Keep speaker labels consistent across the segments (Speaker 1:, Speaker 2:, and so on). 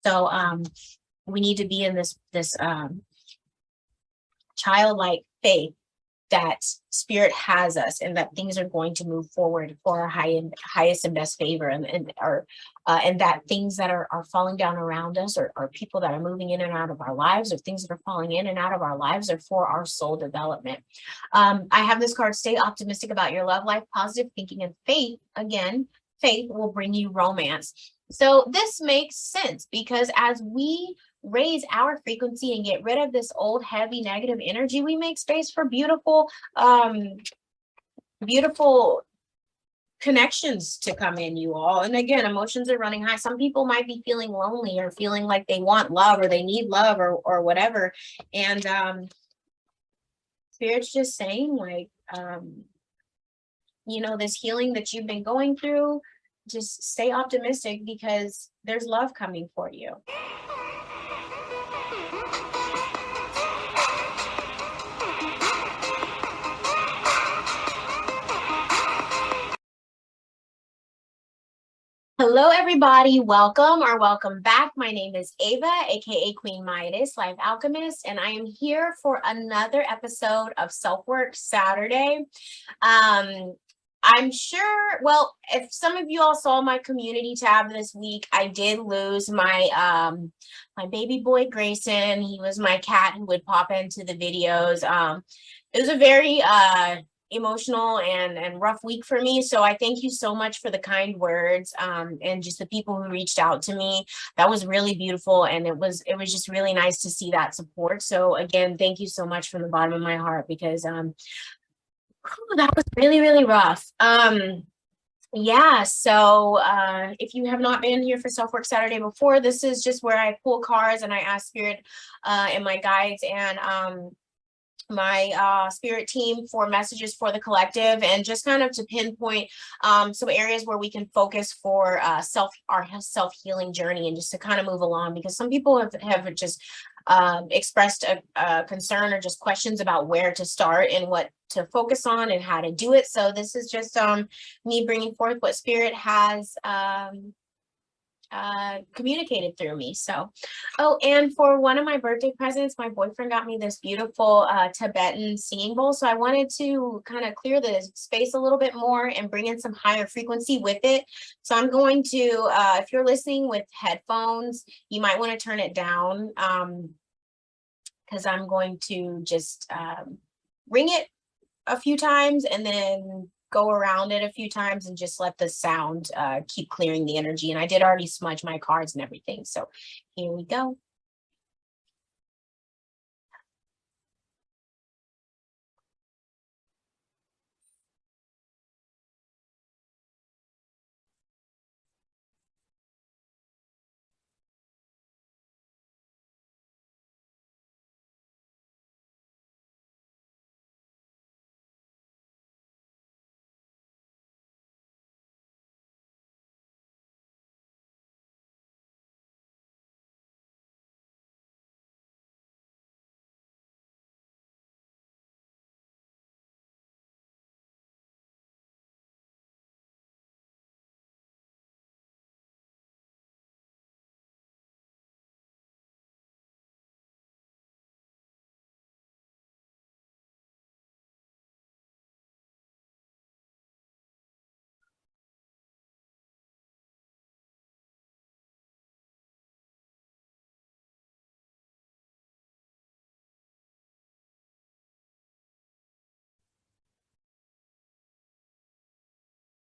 Speaker 1: So we need to be in this childlike faith that spirit has us and that things are going to move forward for our highest and best favor, and that things that are falling down around us, or people that are moving in and out of our lives, or things that are falling in and out of our lives, are for our soul development. I have this card: stay optimistic about your love life, positive thinking, and faith. Again, faith will bring you romance. So this makes sense, because as we raise our frequency and get rid of this old, heavy, negative energy, we make space for beautiful connections to come in, you all. And again, emotions are running high. Some people might be feeling lonely, or feeling like they want love, or they need love, or whatever. And Spirit's just saying, like, this healing that you've been going through, just stay optimistic, because there's love coming for you. Hello, everybody. Welcome back. My name is Ava, aka Queen Midas, Life Alchemist, and I am here for another episode of Self-Work Saturday. I'm sure, well, if some of you all saw my community tab this week, I did lose my my baby boy Grayson. He was my cat who would pop into the videos. It was a very emotional and rough week for me. So I thank you so much for the kind words, and just the people who reached out to me. That was really beautiful, and it was just really nice to see that support. So again, thank you so much from the bottom of my heart, because that was really, really rough. Yeah, so if you have not been here for Self-Work Saturday before, this is just where I pull cards and I ask Spirit and my guides and my spirit team for messages for the collective, and just kind of to pinpoint some areas where we can focus for our self-healing journey, and just to kind of move along, because some people have just expressed a concern, or just questions about where to start and what to focus on and how to do it. So this is just me bringing forth what Spirit has communicated through me. So, oh, and for one of my birthday presents, my boyfriend got me this beautiful Tibetan singing bowl. So I wanted to kind of clear the space a little bit more and bring in some higher frequency with it. So I'm going to, if you're listening with headphones, you might want to turn it down, because I'm going to just ring it a few times and then go around it a few times and just let the sound keep clearing the energy. And I did already smudge my cards and everything. So here we go.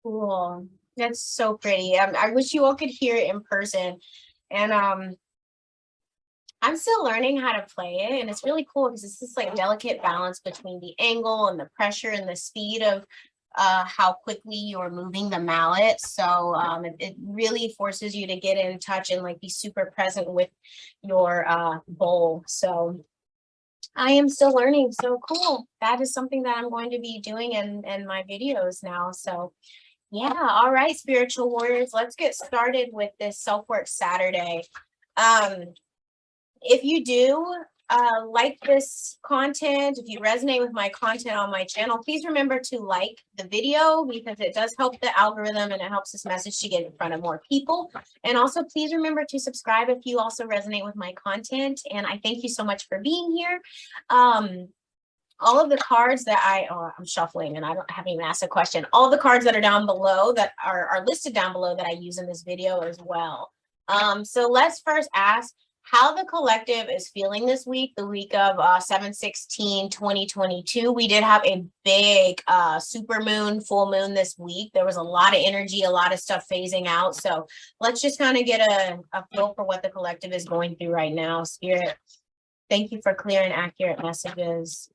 Speaker 1: Cool. That's so pretty. I wish you all could hear it in person. And I'm still learning how to play it, and it's really cool because it's this like delicate balance between the angle and the pressure and the speed of how quickly you're moving the mallet. So it really forces you to get in touch and like be super present with your bowl. So I am still learning. So cool. That is something that I'm going to be doing in my videos now. So yeah. All right, spiritual warriors, let's get started with this Self-Work Saturday. If you do like this content, if you resonate with my content on my channel, please remember to like the video because it does help the algorithm and it helps this message to get in front of more people. And also please remember to subscribe if you also resonate with my content. And I thank you so much for being here. All of the cards that I'm shuffling and I haven't even asked a question. All the cards that are down below that are listed down below that I use in this video as well. So let's first ask how the collective is feeling this week, the week of 7/16/2022. We did have a big super moon, full moon this week. There was a lot of energy, a lot of stuff phasing out. So let's just kind of get a feel for what the collective is going through right now. Spirit, thank you for clear and accurate messages.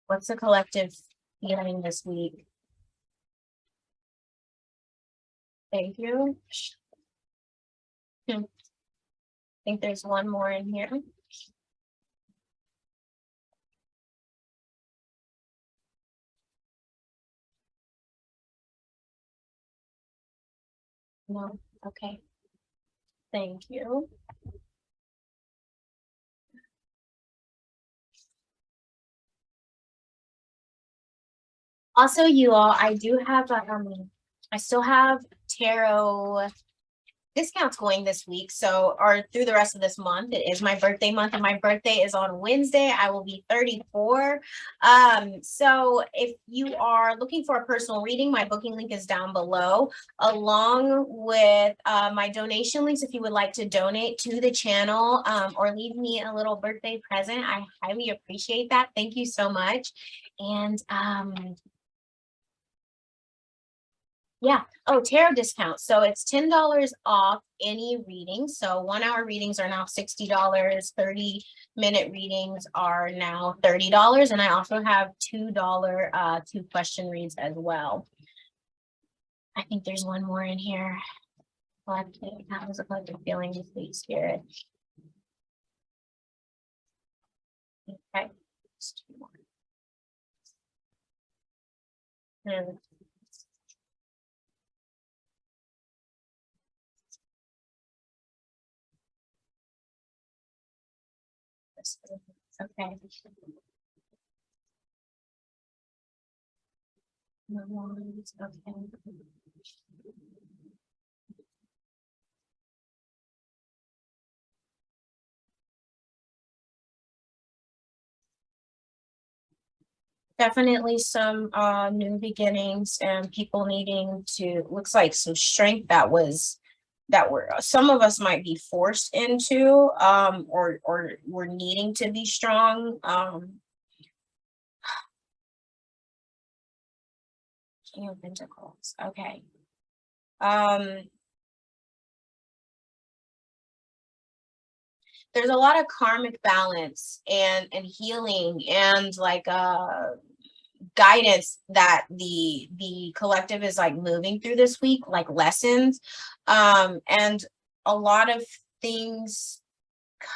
Speaker 1: What's the collective feeling this week? Thank you. I think there's one more in here. No, okay. Thank you. Also, you all, I do have I still have tarot discounts going this week, so or through the rest of this month. It is my birthday month and my birthday is on Wednesday. I will be 34. So if you are looking for a personal reading, my booking link is down below, along with my donation links if you would like to donate to the channel or leave me a little birthday present. I highly appreciate that. Thank you so much. And yeah. Oh, tarot discount. So it's $10 off any reading. So 1 hour readings are now $60. 30-minute readings are now $30. And I also have $2 2-question reads as well. I think there's one more in here. Collective. How was a collective feeling this week, Spirit? Okay. Just 2 more. Okay. Okay. Definitely some new beginnings and people needing to, looks like some strength that were some of us might be forced into or we're needing to be strong. King of Pentacles. Okay. There's a lot of karmic balance and healing and like guidance that the collective is like moving through this week, like lessons, and a lot of things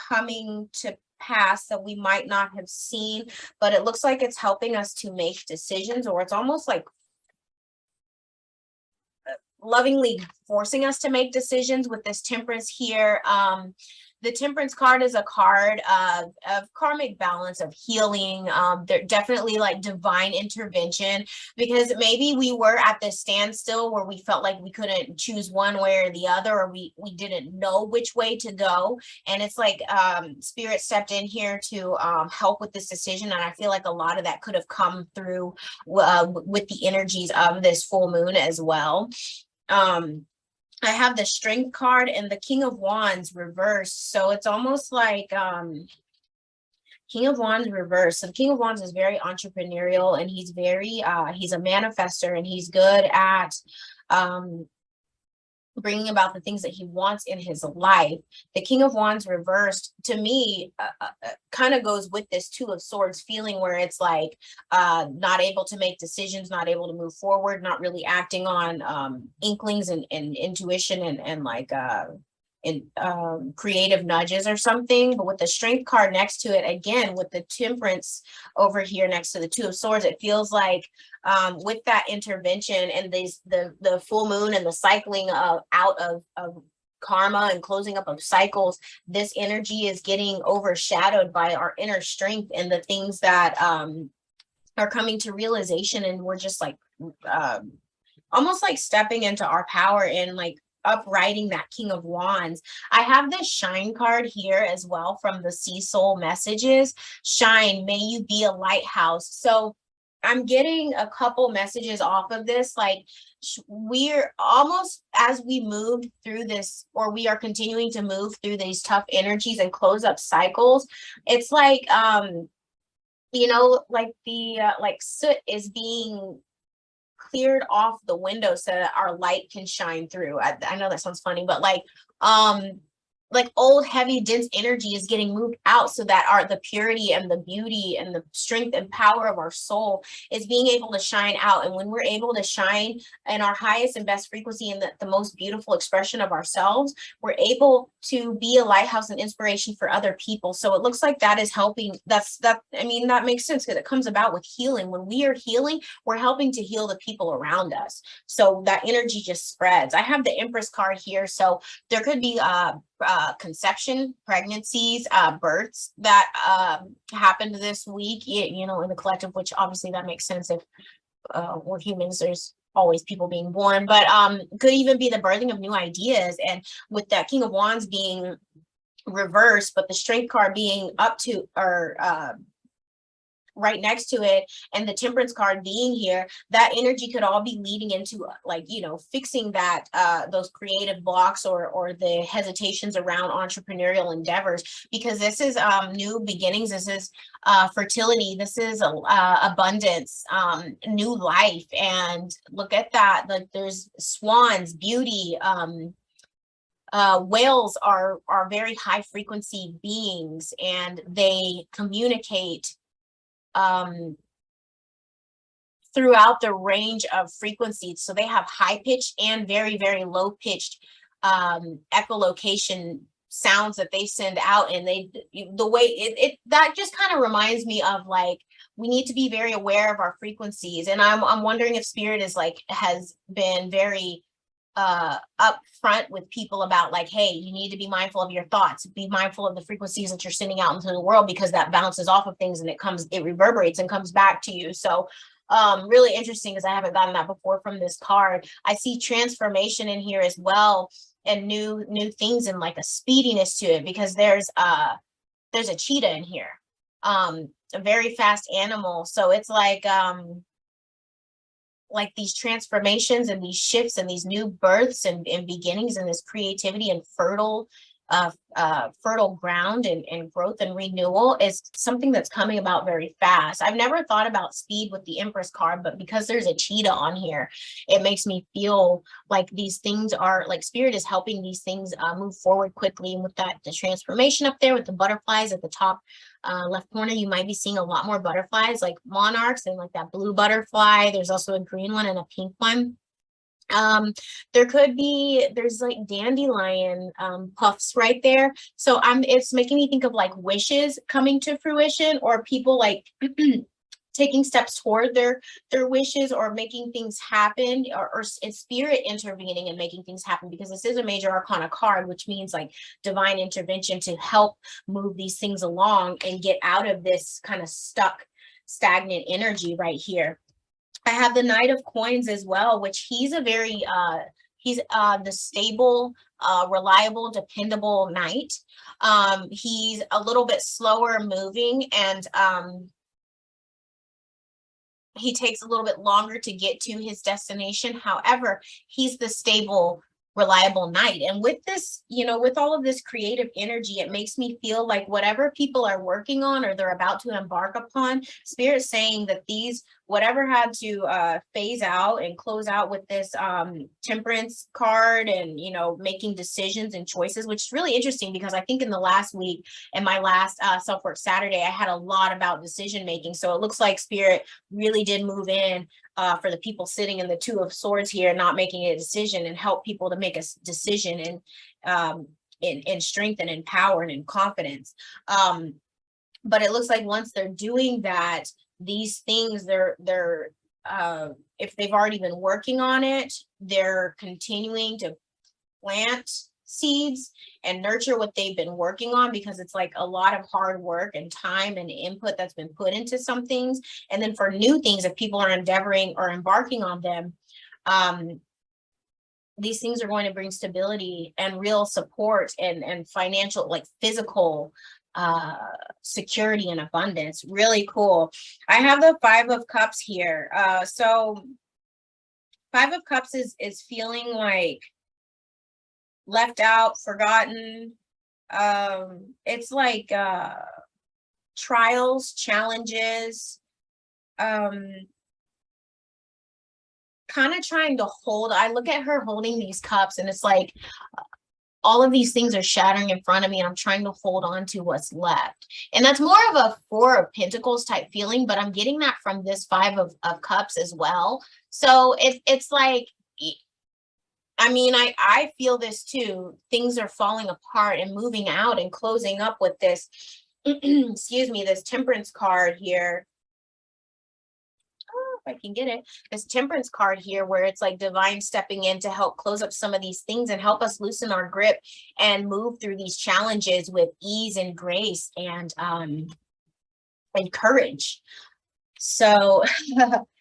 Speaker 1: coming to pass that we might not have seen, but it looks like it's helping us to make decisions, or it's almost like lovingly forcing us to make decisions with this Temperance here. The Temperance card is a card of karmic balance, of healing. They're definitely like divine intervention, because maybe we were at this standstill where we felt like we couldn't choose one way or the other, or we didn't know which way to go. And it's like Spirit stepped in here to help with this decision. And I feel like a lot of that could have come through with the energies of this full moon as well. I have the Strength card and the King of Wands reversed. So it's almost like King of Wands reversed. So the King of Wands is very entrepreneurial, and he's very he's a manifester, and he's good at bringing about the things that he wants in his life. The King of Wands reversed, to me, kind of goes with this Two of Swords feeling, where it's like not able to make decisions, not able to move forward, not really acting on inklings and intuition and like creative nudges or something. But with the Strength card next to it, again, with the Temperance over here next to the Two of Swords, it feels like with that intervention and the full moon and the cycling out of karma and closing up of cycles, this energy is getting overshadowed by our inner strength and the things that are coming to realization, and we're just like almost like stepping into our power and like uprighting that King of Wands. I have this shine card here as well from the Sea Soul messages. Shine, may you be a lighthouse. So I'm getting a couple messages off of this, like we're almost, as we move through this, or we are continuing to move through these tough energies and close up cycles. It's like you know, like the like soot is being cleared off the window so that our light can shine through. I know that sounds funny, but like old heavy dense energy is getting moved out so that the purity and the beauty and the strength and power of our soul is being able to shine out. And when we're able to shine in our highest and best frequency and the most beautiful expression of ourselves, we're able to be a lighthouse and inspiration for other people. So it looks like that is helping. I mean, that makes sense because it comes about with healing. When we are healing, we're helping to heal the people around us, so that energy just spreads. I have the Empress card here, so there could be conception, pregnancies, births that happened this week, you know, in the collective, which obviously that makes sense. If we're humans, there's always people being born, but could even be the birthing of new ideas. And with that King of Wands being reversed, but the Strength card being up to, or right next to it, and the Temperance card being here, that energy could all be leading into like, you know, fixing that those creative blocks or the hesitations around entrepreneurial endeavors, because this is new beginnings, this is fertility, this is abundance, new life. And look at that, like there's swans, beauty. Whales are very high frequency beings, and they communicate throughout the range of frequencies. So they have high pitched and very, very low pitched echolocation sounds that they send out. And the way that just kind of reminds me of like, we need to be very aware of our frequencies. And I'm wondering if Spirit is like, has been very upfront with people about like, hey, you need to be mindful of your thoughts, be mindful of the frequencies that you're sending out into the world, because that bounces off of things and it reverberates and comes back to you. So really interesting, because I haven't gotten that before from this card. I see transformation in here as well, and new things, and like a speediness to it, because there's a cheetah in here, a very fast animal. So it's like these transformations and these shifts and these new births and beginnings, and this creativity and fertile ground and growth and renewal is something that's coming about very fast. I've never thought about speed with the Empress card, but because there's a cheetah on here, it makes me feel like these things are like Spirit is helping these things move forward quickly. And with that, the transformation up there with the butterflies at the top left corner, you might be seeing a lot more butterflies, like monarchs, and like that blue butterfly. There's also a green one and a pink one. There's like dandelion puffs right there. So it's making me think of like wishes coming to fruition, or people like taking steps toward their wishes, or making things happen, or it's Spirit intervening and making things happen, because this is a major arcana card, which means like divine intervention to help move these things along and get out of this kind of stuck, stagnant energy right here. I have the Knight of Coins as well, which he's a very he's the stable, reliable, dependable knight. He's a little bit slower moving, and he takes a little bit longer to get to his destination. However, he's the stable, reliable knight. And with this, you know, with all of this creative energy, it makes me feel like whatever people are working on or they're about to embark upon, Spirit's saying that whatever had to phase out and close out with this Temperance card, and, you know, making decisions and choices, which is really interesting, because I think in the last week and my last Self-Work Saturday, I had a lot about decision making. So it looks like Spirit really did move in for the people sitting in the Two of Swords here, not making a decision, and help people to make a decision in strength and in power and in confidence. But it looks like once they're doing that, these things, they're if they've already been working on it, they're continuing to plant seeds and nurture what they've been working on, because it's like a lot of hard work and time and input that's been put into some things. And then for new things, if people are endeavoring or embarking on them, these things are going to bring stability and real support and financial, like physical security and abundance. Really cool. I have the Five of Cups here. So Five of Cups is feeling like left out, forgotten. It's like trials, challenges, kind of trying to hold. I look at her holding these cups and it's like all of these things are shattering in front of me and I'm trying to hold on to what's left. And that's more of a Four of Pentacles type feeling, but I'm getting that from this Five of Cups as well. So it's like, I mean, I feel this too. Things are falling apart and moving out and closing up with this, excuse me, this Temperance card here. If I can get it, this Temperance card here, where it's like divine stepping in to help close up some of these things and help us loosen our grip and move through these challenges with ease and grace and courage. So,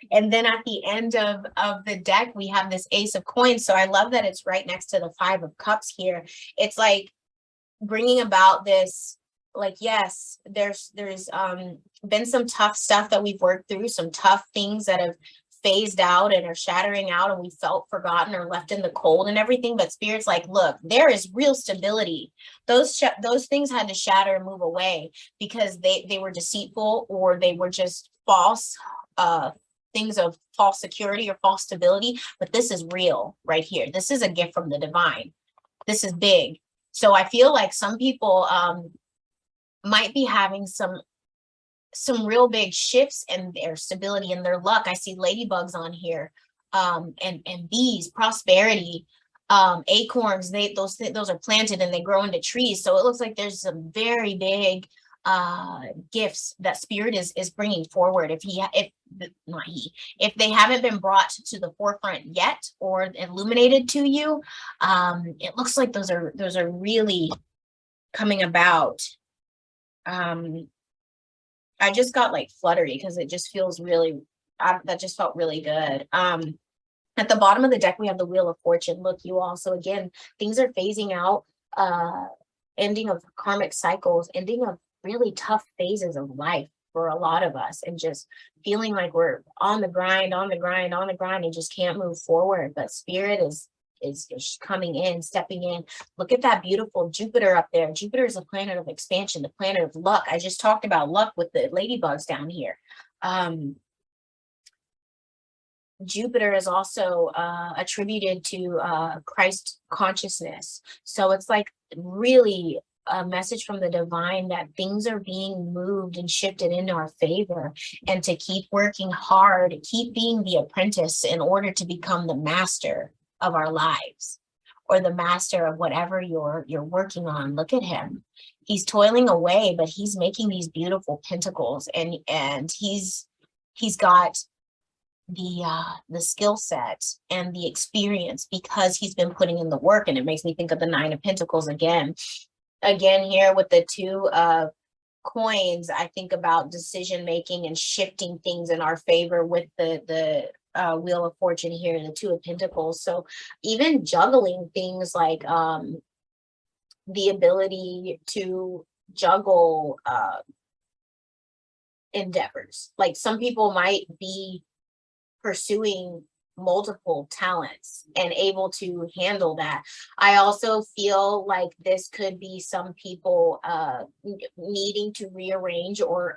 Speaker 1: and then at the end of the deck, we have this Ace of Coins. So I love that it's right next to the Five of Cups here. It's like bringing about this, like, yes, there's been some tough stuff that we've worked through, some tough things that have phased out and are shattering out, and we felt forgotten or left in the cold and everything. But Spirit's like, look, there is real stability. Those things had to shatter and move away because they were deceitful, or they were just false things of false security or false stability. But this is real right here. This is a gift from the divine. This is big. So I feel like some people might be having some real big shifts in their stability and their luck. I see ladybugs on here, and bees, prosperity, acorns. Those are planted and they grow into trees. So it looks like there's some very big gifts that Spirit is bringing forward. If they haven't been brought to the forefront yet or illuminated to you, it looks like those are really coming about. I just got like fluttery because it just feels really, that just felt really good. At the bottom of the deck, we have the Wheel of Fortune. Look, you all. So again, things are phasing out, ending of karmic cycles, ending of really tough phases of life for a lot of us, and just feeling like we're on the grind, and just can't move forward. But Spirit is coming in, stepping in. Look at that beautiful Jupiter up there. Jupiter is a planet of expansion, the planet of luck. I just talked about luck with the ladybugs down here. Jupiter is also attributed to Christ consciousness. So it's like really a message from the divine that things are being moved and shifted into our favor, and to keep working hard, keep being the apprentice in order to become the master of our lives, or the master of whatever you're working on. Look at him. He's toiling away, but he's making these beautiful pentacles, and he's got the skill set and the experience because he's been putting in the work. And it makes me think of the Nine of Pentacles again here with the Two of Coins. I think about decision making and shifting things in our favor with the Wheel of Fortune here, the Two of Pentacles. So even juggling things like the ability to juggle endeavors. Like some people might be pursuing multiple talents and able to handle that. I also feel like this could be some people needing to rearrange or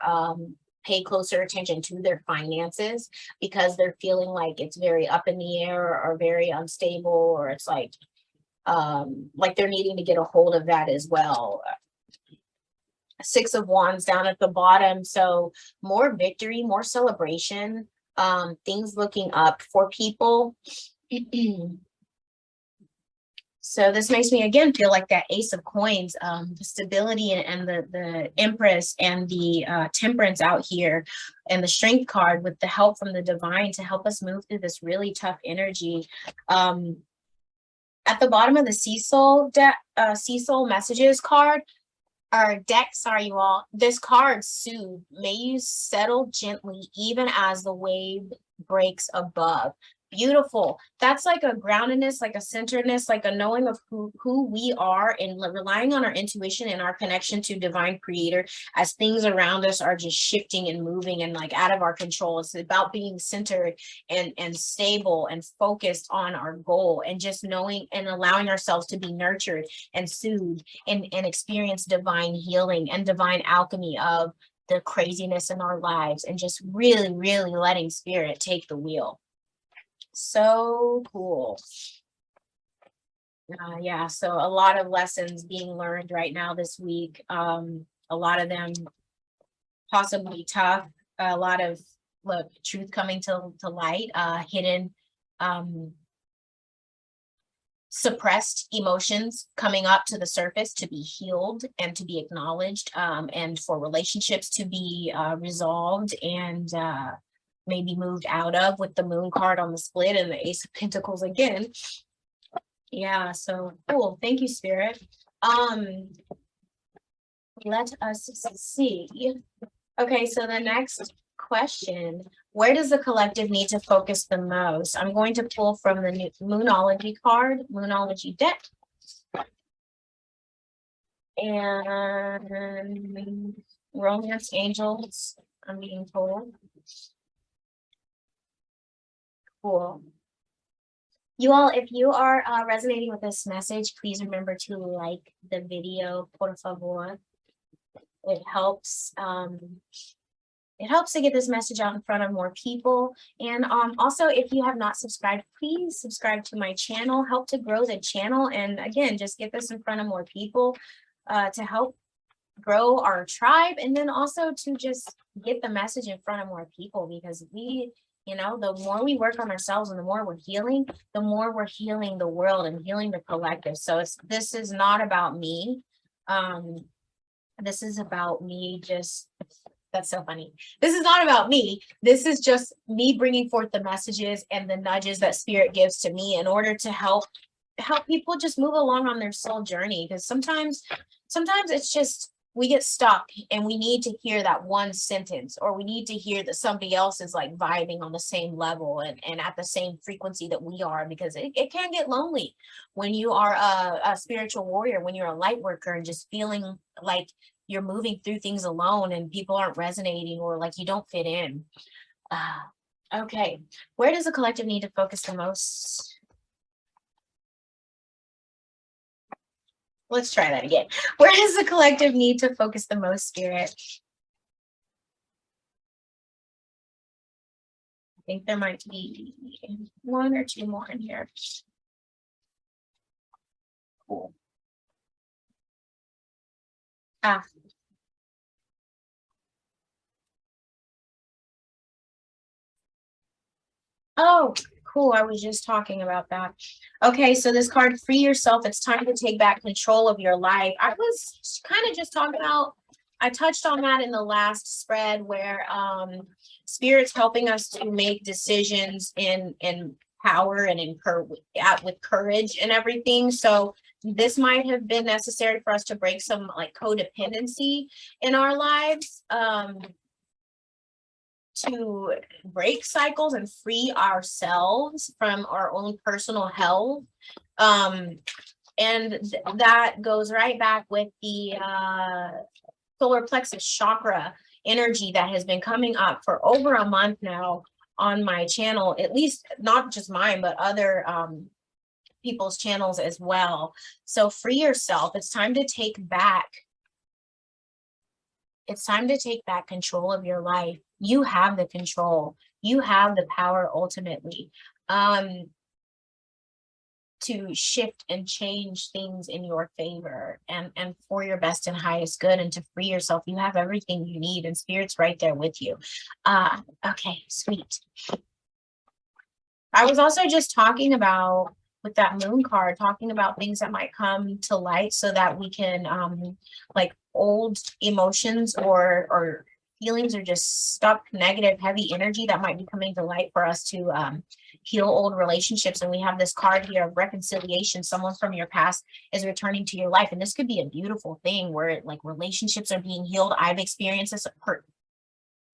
Speaker 1: pay closer attention to their finances, because they're feeling like it's very up in the air or very unstable, or it's like they're needing to get a hold of that as well. Six of Wands down at the bottom. So more victory, more celebration, things looking up for people. So this makes me again feel like that Ace of Coins, the stability and the Empress and the Temperance out here, and the Strength card with the help from the divine to help us move through this really tough energy. At the bottom of the Cecil deck, Cecil messages card, or deck, sorry, you all. This card, soothe. May you settle gently, even as the wave breaks above. Beautiful. That's like a groundedness, like a centeredness, like a knowing of who we are, and relying on our intuition and our connection to divine creator as things around us are just shifting and moving and like out of our control. It's about being centered and stable and focused on our goal, and just knowing and allowing ourselves to be nurtured and soothed and experience divine healing and divine alchemy of the craziness in our lives, and just really, really letting spirit take the wheel. So cool. Yeah, so a lot of lessons being learned right now this week. A lot of them possibly tough, a lot of truth coming to light, hidden suppressed emotions coming up to the surface to be healed and to be acknowledged, and for relationships to be resolved and maybe moved out of, with the moon card on the split and the ace of pentacles again. Yeah, so cool. Thank you, spirit. Let us see. Okay, so the next question, where does the collective need to focus the most? I'm going to pull from the new Moonology card, Moonology deck. And Romance Angels, I'm being told. Cool. You all, if you are resonating with this message, please remember to like the video, por favor. It helps to get this message out in front of more people. And also, if you have not subscribed, please subscribe to my channel, help to grow the channel. And again, just get this in front of more people to help grow our tribe. And then also to just get the message in front of more people, because we, the more we work on ourselves and the more we're healing the world and healing the collective. So this is not about me. This is about me just, that's so funny. This is not about me. This is just me bringing forth the messages and the nudges that spirit gives to me in order to help people just move along on their soul journey. Because sometimes it's just, we get stuck and we need to hear that one sentence, or we need to hear that somebody else is like vibing on the same level and at the same frequency that we are, because it can get lonely when you are a spiritual warrior, when you're a light worker and just feeling like you're moving through things alone and people aren't resonating, or like you don't fit in. Okay, where does the collective need to focus the most? Let's try that again. Where does the collective need to focus the most, spirit? I think there might be one or two more in here. Cool. Oh, cool. I was just talking about that. Okay, so this card, free yourself. It's time to take back control of your life. I was kind of just talking about, I touched on that in the last spread, where spirit's helping us to make decisions in power and with courage and everything. So this might have been necessary for us to break some like codependency in our lives. To break cycles and free ourselves from our own personal health. And that goes right back with the solar plexus chakra energy that has been coming up for over a month now on my channel, at least not just mine, but other people's channels as well. So free yourself. It's time to take back. It's time to take back control of your life. You have the control. You have the power ultimately to shift and change things in your favor and for your best and highest good, and to free yourself. You have everything you need, and spirit's right there with you. Okay, sweet. I was also just talking about, with that moon card, talking about things that might come to light so that we can like old emotions or feelings are just stuck, negative, heavy energy that might be coming to light for us to heal old relationships. And we have this card here of reconciliation. Someone from your past is returning to your life. And this could be a beautiful thing where like relationships are being healed. I've experienced this.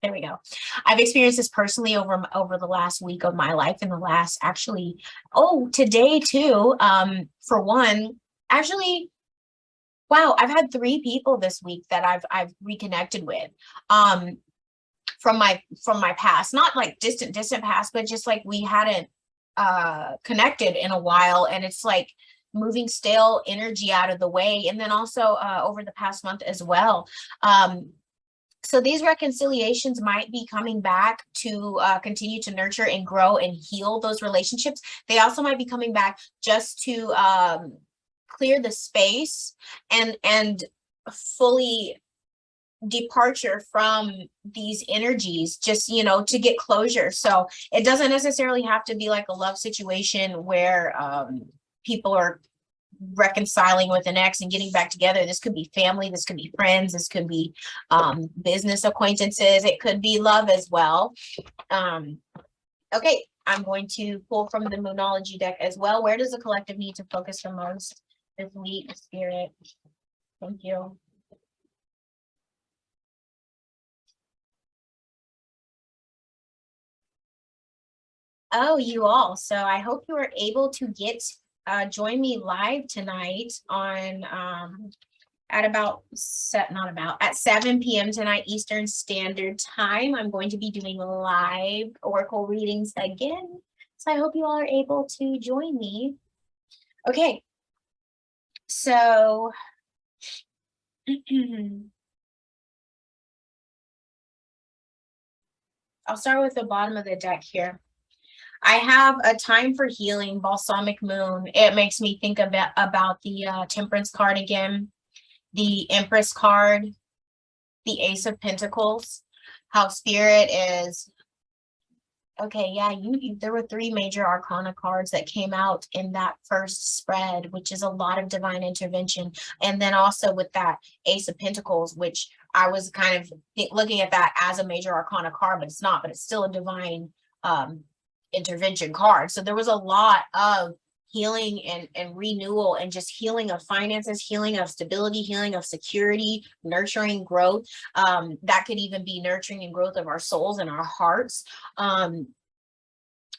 Speaker 1: There we go. I've experienced this personally over the last week of my life, and the last actually, today too. For one, actually, wow, I've had 3 people this week that I've reconnected with from my past, not like distant past, but just like we hadn't connected in a while, and it's like moving stale energy out of the way. And then also over the past month as well. So these reconciliations might be coming back to continue to nurture and grow and heal those relationships. They also might be coming back just to clear the space and fully departure from these energies, just, to get closure. So it doesn't necessarily have to be like a love situation where people are reconciling with an ex and getting back together. This could be family, this could be friends, this could be business acquaintances, it could be love as well. Okay, I'm going to pull from the Moonology deck as well. Where does the collective need to focus the most this week, Spirit? Thank you. Oh, you all. So I hope you are able to join me live tonight on at 7 p.m. tonight Eastern Standard Time. I'm going to be doing live oracle readings again. So I hope you all are able to join me. Okay. So I'll start with the bottom of the deck here. I have a time for healing, balsamic moon. It makes me think about the temperance card again, the Empress card, the Ace of Pentacles, how Spirit is. Okay, yeah, there were 3 major arcana cards that came out in that first spread, which is a lot of divine intervention. And then also with that Ace of Pentacles, which I was kind of looking at that as a major arcana card, but it's not, but it's still a divine intervention card. So there was a lot of healing and renewal and just healing of finances, healing of stability, healing of security, nurturing growth. That could even be nurturing and growth of our souls and our hearts.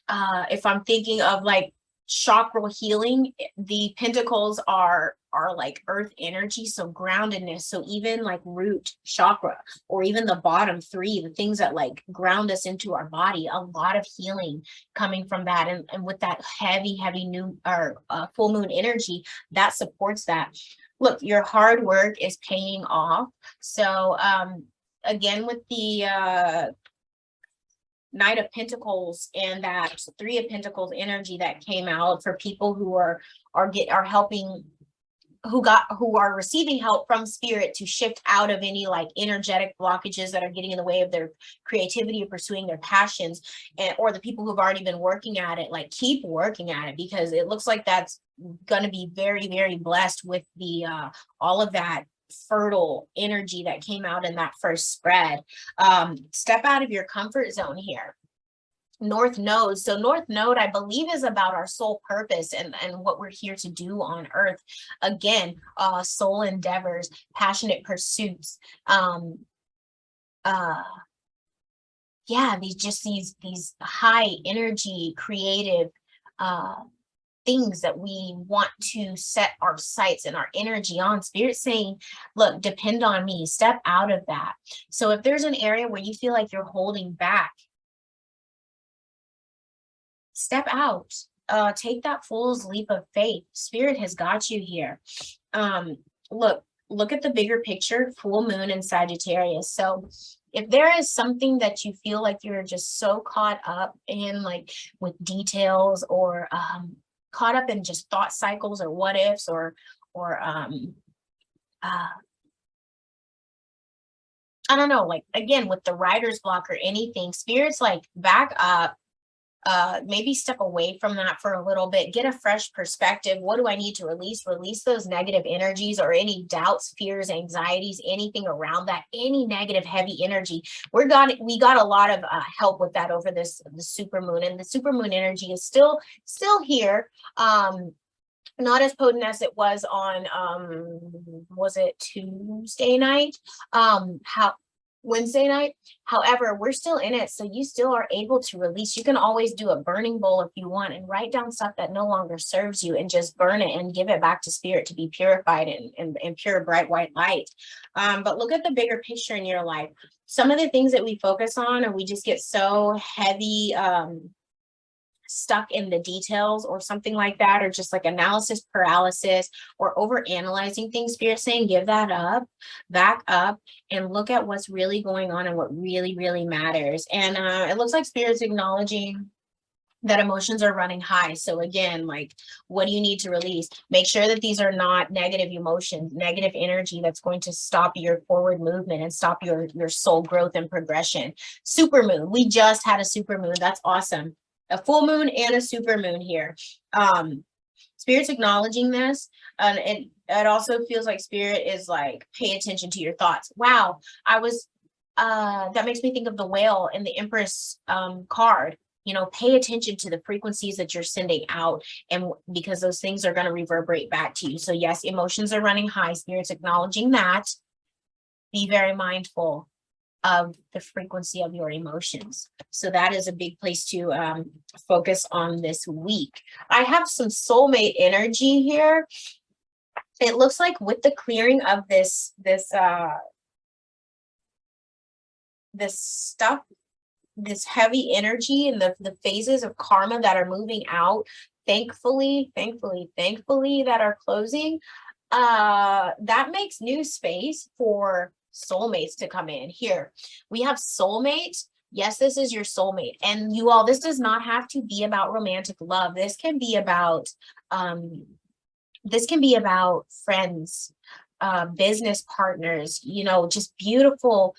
Speaker 1: If I'm thinking of like chakra healing, the pentacles are like earth energy, so groundedness. So even like root chakra, or even the bottom 3, the things that like ground us into our body, a lot of healing coming from that. And with that heavy new or full moon energy, that supports that. Look, your hard work is paying off. So again, with the Knight of Pentacles and that 3 of Pentacles energy that came out for people who are helping, who are receiving help from Spirit to shift out of any like energetic blockages that are getting in the way of their creativity or pursuing their passions, or the people who've already been working at it, like keep working at it, because it looks like that's going to be very, very blessed with the all of that fertile energy that came out in that first spread. Step out of your comfort zone here. North Node. So North Node, I believe, is about our soul purpose and what we're here to do on earth. Again, soul endeavors, passionate pursuits. Yeah, these high energy, creative things that we want to set our sights and our energy on. Spirit saying, look, depend on me, step out of that. So if there's an area where you feel like you're holding back, step out. Take that fool's leap of faith. Spirit has got you here. Look at the bigger picture, full moon in Sagittarius. So if there is something that you feel like you're just so caught up in, like with details, or caught up in just thought cycles or what ifs, or I don't know, like again, with the writer's block or anything, Spirit's like, back up, maybe step away from that for a little bit, get a fresh perspective. What do I need to release? Release those negative energies or any doubts, fears, anxieties, anything around that, any negative heavy energy. We got a lot of help with that over the super moon, and the super moon energy is still here. Not as potent as it was on was it Tuesday night? Wednesday night. However, we're still in it, so you still are able to release. You can always do a burning bowl if you want and write down stuff that no longer serves you and just burn it and give it back to spirit to be purified in pure bright white light. But look at the bigger picture in your life. Some of the things that we focus on, or we just get so heavy stuck in the details or something like that, or just like analysis paralysis or over analyzing things. Spirit saying give that up, back up, and look at what's really going on and what really matters. And it looks like Spirit's acknowledging that emotions are running high. So again, like, what do you need to release? Make sure that these are not negative emotions, negative energy that's going to stop your forward movement and stop your soul growth and progression. Super moon, we just had a super moon. That's awesome. A full moon and a super moon here. Spirit's acknowledging this, and it also feels like Spirit is like, pay attention to your thoughts. Wow, that makes me think of the whale in the Empress card. You know, pay attention to the frequencies that you're sending out, and because those things are going to reverberate back to you. So yes, emotions are running high. Spirit's acknowledging that. Be very mindful of the frequency of your emotions. So that is a big place to focus on this week. I have some soulmate energy here. It looks like with the clearing of this stuff, this heavy energy and the phases of karma that are moving out, thankfully that are closing, that makes new space for soulmates to come in. Here we have soulmate. Yes, this is your soulmate, and you all, this does not have to be about romantic love. This can be about friends, business partners, you know, just beautiful,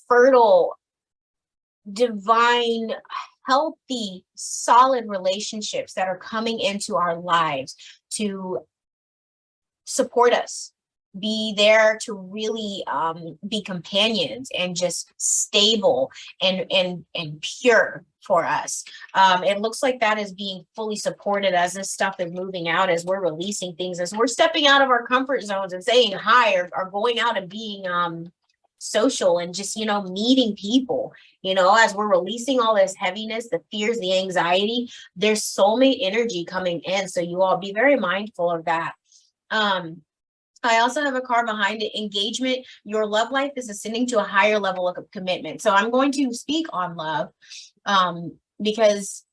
Speaker 1: fertile, divine, healthy, solid relationships that are coming into our lives to support us, be there to really be companions and just stable and pure for us. It looks like that is being fully supported as this stuff is moving out, as we're releasing things, as we're stepping out of our comfort zones and saying hi, or going out and being social and just, you know, meeting people, you know, as we're releasing all this heaviness, the fears, the anxiety. There's soulmate energy coming in, so you all be very mindful of that. I also have a card behind it, engagement. Your love life is ascending to a higher level of commitment. So I'm going to speak on love because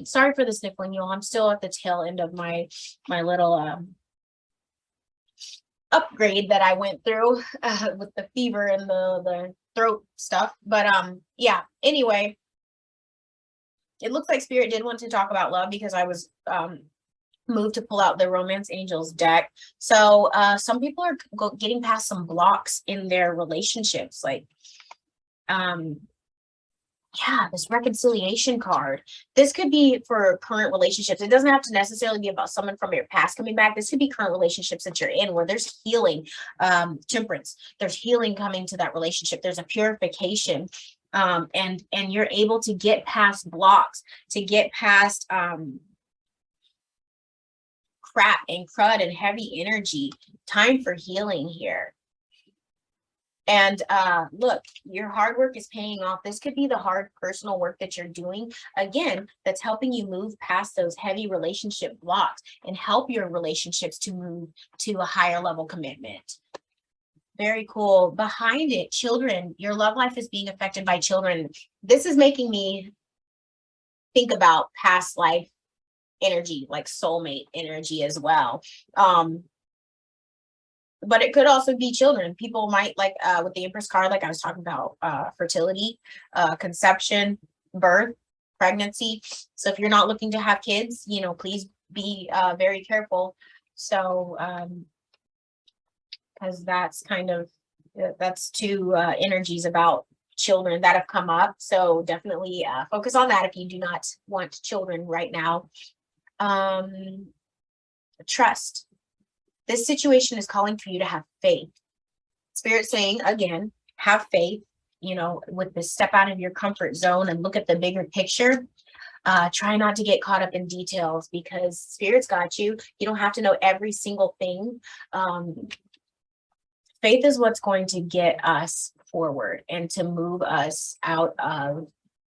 Speaker 1: sorry for the sniffling, y'all. I'm still at the tail end of my little upgrade that I went through with the fever and the throat stuff. But yeah, anyway, it looks like Spirit did want to talk about love because I was moved to pull out the Romance Angels deck. So some people are getting past some blocks in their relationships, like yeah, this reconciliation card. This could be for current relationships. It doesn't have to necessarily be about someone from your past coming back. This could be current relationships that you're in where there's healing, temperance. There's healing coming to that relationship. There's a purification, and you're able to get past blocks, to get past crap and crud and heavy energy. Time for healing here. And look, your hard work is paying off. This could be the hard personal work that you're doing, again, that's helping you move past those heavy relationship blocks and help your relationships to move to a higher level commitment. Very cool. Behind it, children, your love life is being affected by children. This is making me think about past life energy, like soulmate energy as well. But it could also be children. People might, like with the Empress card, like I was talking about, fertility, conception, birth, pregnancy. So if you're not looking to have kids, you know, please be very careful. So because that's kind of, that's two energies about children that have come up. So definitely focus on that if you do not want children right now. Trust. This situation is calling for you to have faith. Spirit saying, again, have faith, you know, with this, step out of your comfort zone and look at the bigger picture. Try not to get caught up in details because Spirit's got you. You don't have to know every single thing. Faith is what's going to get us forward and to move us out of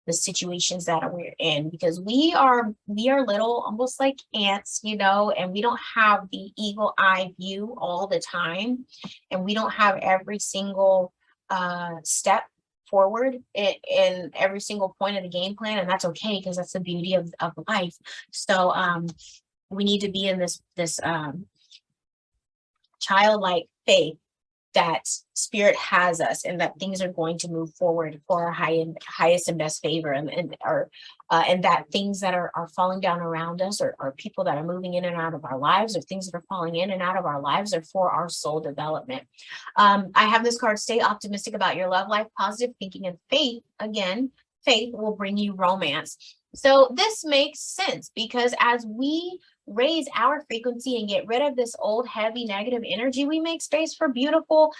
Speaker 1: the situations that we're in, because we are little, almost like ants, you know, and we don't have the eagle eye view all the time, and we don't have every single step forward in every single point of the game plan, and that's okay, because that's the beauty of life. So we need to be in this childlike faith that Spirit has us, and that things are going to move forward for our highest and best favor, and that things that are falling down around us, or people that are moving in and out of our lives, or things that are falling in and out of our lives, are for our soul development. I have this card: stay optimistic about your love life, positive thinking, and faith. Again, faith will bring you romance. So this makes sense, because as we raise our frequency and get rid of this old, heavy, negative energy, we make space for beautiful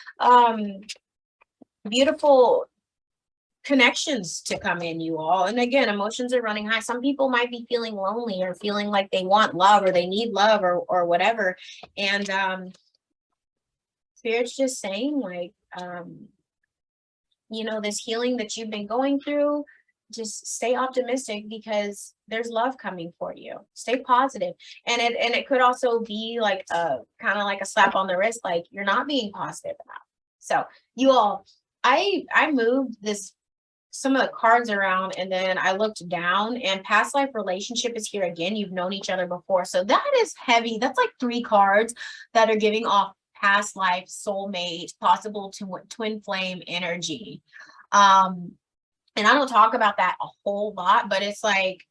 Speaker 1: connections to come in, you all. And again, emotions are running high. Some people might be feeling lonely, or feeling like they want love, or they need love, or whatever. And Spirit's just saying, like, you know, this healing that you've been going through, just stay optimistic, because there's love coming for you. Stay positive. And it could also be like a kind of like a slap on the wrist, like you're not being positive enough. So you all, I moved some of the cards around, and then I looked down, and past life relationship is here again. You've known each other before. So that is heavy. That's like 3 cards that are giving off past life, soulmate, possible twin flame energy. And I don't talk about that a whole lot, but it's like,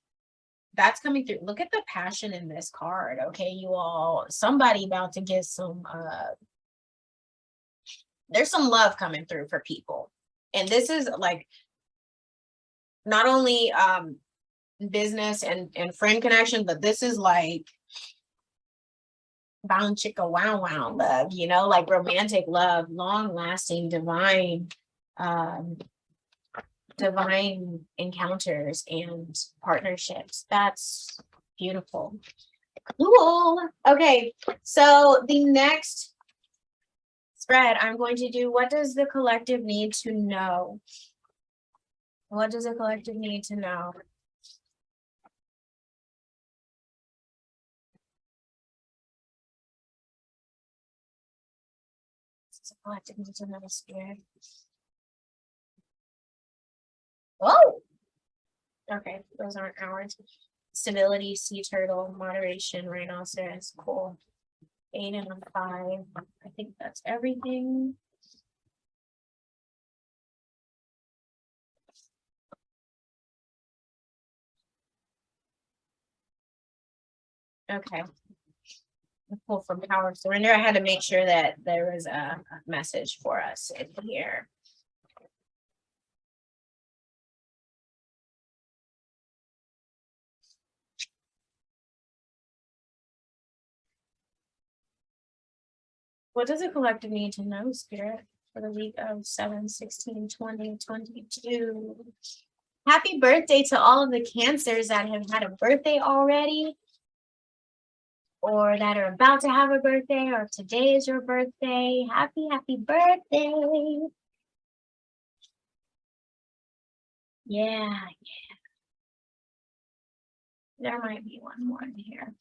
Speaker 1: that's coming through. Look at the passion in this card. Okay, you all, somebody about to get some, there's some love coming through for people. And this is like, not only business and friend connection, but this is like bound chicka wow wow love, you know, like romantic love, long lasting, divine encounters and partnerships. That's beautiful. Cool. Okay, so the next spread I'm going to do, what does the collective need to know? What does the collective need to know? Does the collective need to know, Spirit? Oh, okay, those aren't ours. Stability, sea turtle, moderation, rhinoceros, cool. 8 and a 5. I think that's everything. Okay. Pull from power of surrender. I had to make sure that there was a message for us in here. What does a collective need to know, Spirit, for the week of 7/16/2022? Happy birthday to all of the Cancers that have had a birthday already, or that are about to have a birthday, or if today is your birthday. Happy birthday. Yeah. There might be one more in here.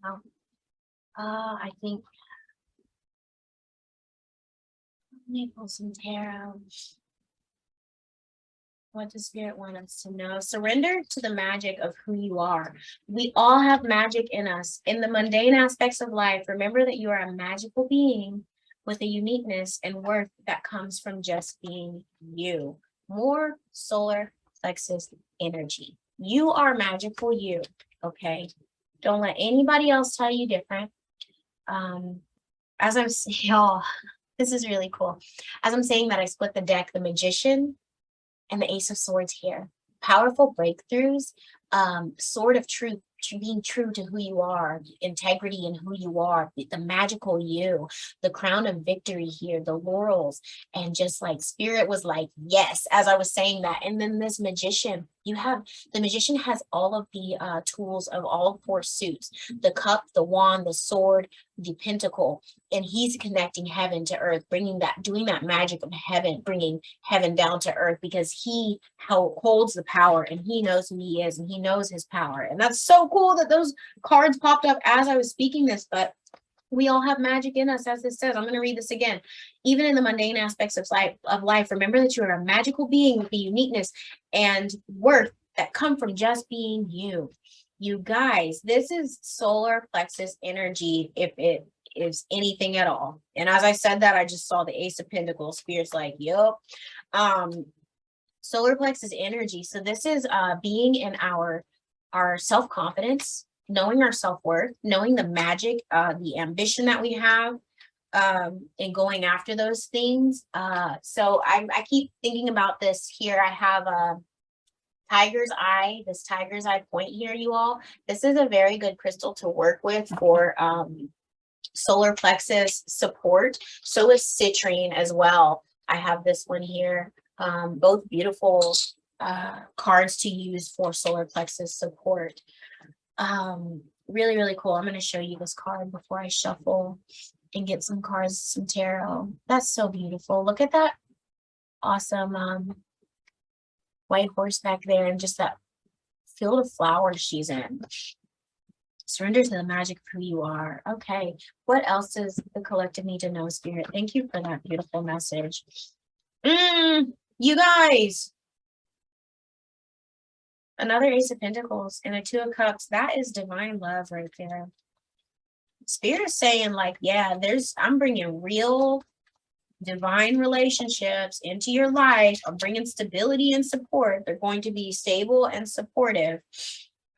Speaker 1: Oh, I think let me pull some tarot. What does Spirit want us to know? Surrender to the magic of who you are. We all have magic in us. In the mundane aspects of life, remember that you are a magical being with a uniqueness and worth that comes from just being you. More solar plexus energy. You are magical, you. Okay. Don't let anybody else tell you different. As I'm y'all, This is really cool. As I'm saying that, I split the deck, the Magician and the Ace of Swords here. Powerful breakthroughs, sword of truth, being true to who you are, integrity in who you are, the magical you, the crown of victory here, the laurels, and just like spirit was like, yes, as I was saying that. And then this Magician, you have, the Magician has all of the tools of all four suits, the cup, the wand, the sword, the pentacle, and he's connecting heaven to earth, bringing that, doing that magic of heaven, bringing heaven down to earth, because he holds the power and he knows who he is and he knows his power. And that's so cool that those cards popped up as I was speaking this, but we all have magic in us, as this says. I'm going to read this again. Even in the mundane aspects of life, remember that you are a magical being with the uniqueness and worth that come from just being you. You guys, this is solar plexus energy, if it is anything at all. And as I said that, I just saw the Ace of Pentacles. Spirit's like, yup. Solar plexus energy. So this is being in our self-confidence, knowing our self-worth, knowing the magic, the ambition that we have, and going after those things. So I keep thinking about this here. I have a tiger's eye, this tiger's eye point here, you all. This is a very good crystal to work with for solar plexus support. So is citrine as well. I have this one here. Both beautiful cards to use for solar plexus support. Really, really cool. I'm going to show you this card before I shuffle and get some cards, some tarot. That's so beautiful. Look at that awesome white horse back there, and just that field of flowers she's in. Surrender to the magic of who you are. Okay, what else does the collective need to know, Spirit? Thank you for that beautiful message. You guys, another Ace of Pentacles and a Two of Cups. That is divine love right there. Spirit is saying like, yeah, I'm bringing real divine relationships into your life. I'm bringing stability and support. They're going to be stable and supportive.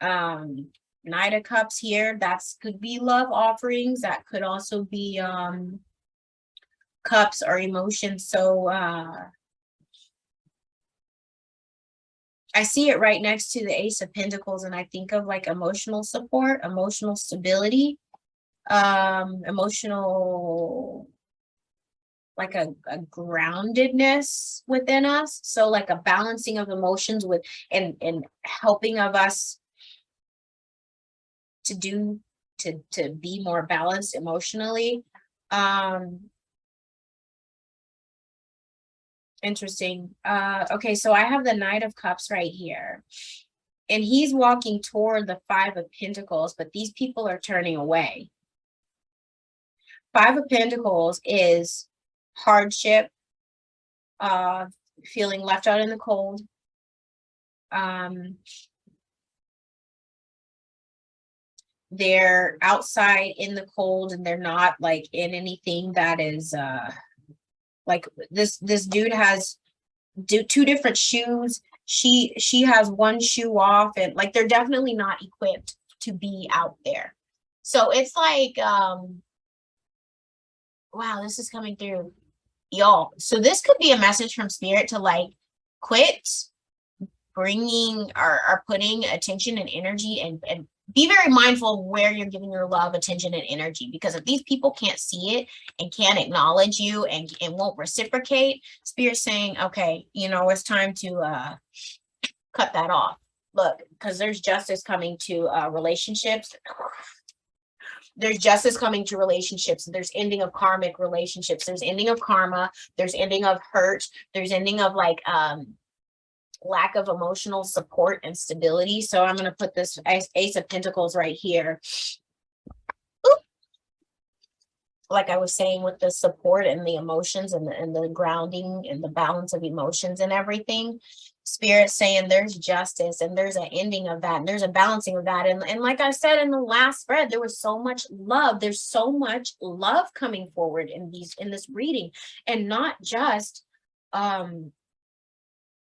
Speaker 1: Knight of Cups here, that's could be love offerings. That could also be cups or emotions. So I see it right next to the Ace of Pentacles, and I think of like emotional support, emotional stability, emotional, like a groundedness within us. So like a balancing of emotions with and helping of us to be more balanced emotionally. Interesting. Okay, so I have the Knight of Cups right here, and he's walking toward the Five of Pentacles, but these people are turning away. Five of Pentacles is hardship, feeling left out in the cold, they're outside in the cold, and they're not like in anything that is like this dude has two different shoes. She has one shoe off, and like they're definitely not equipped to be out there. So it's like wow, this is coming through, y'all. So this could be a message from Spirit to like quit bringing or putting attention and energy, and be very mindful of where you're giving your love, attention, and energy, because if these people can't see it and can't acknowledge you and won't reciprocate, Spirit's saying, okay, you know, it's time to cut that off. Look, because there's justice coming to relationships. There's justice coming to relationships. There's ending of karmic relationships. There's ending of karma. There's ending of hurt. There's ending of like lack of emotional support and stability. So I'm going to put this Ace of Pentacles right here. Oop. Like I was saying, with the support and the emotions and the grounding and the balance of emotions and everything. Spirit saying there's justice and there's an ending of that and there's a balancing of that. And like I said in the last spread, there was so much love. There's so much love coming forward in this reading, and not just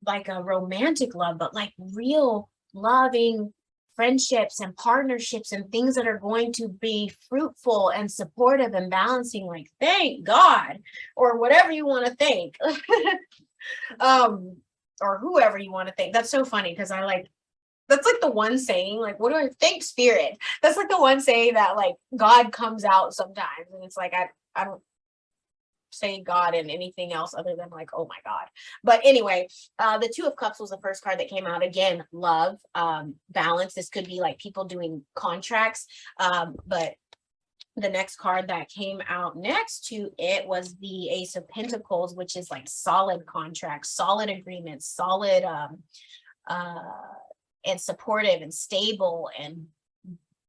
Speaker 1: like a romantic love, but like real loving friendships and partnerships and things that are going to be fruitful and supportive and balancing, like, thank God, or whatever you want to think. Or whoever you want to think. That's so funny because that's like the one saying, like, what do I think, spirit? That's like the one saying that like God comes out sometimes, and it's like I don't say God and anything else other than like, oh my God. But anyway, the Two of Cups was the first card that came out. Again, love, balance. This could be like people doing contracts, but the next card that came out next to it was the Ace of Pentacles, which is like solid contracts, solid agreements, solid and supportive and stable and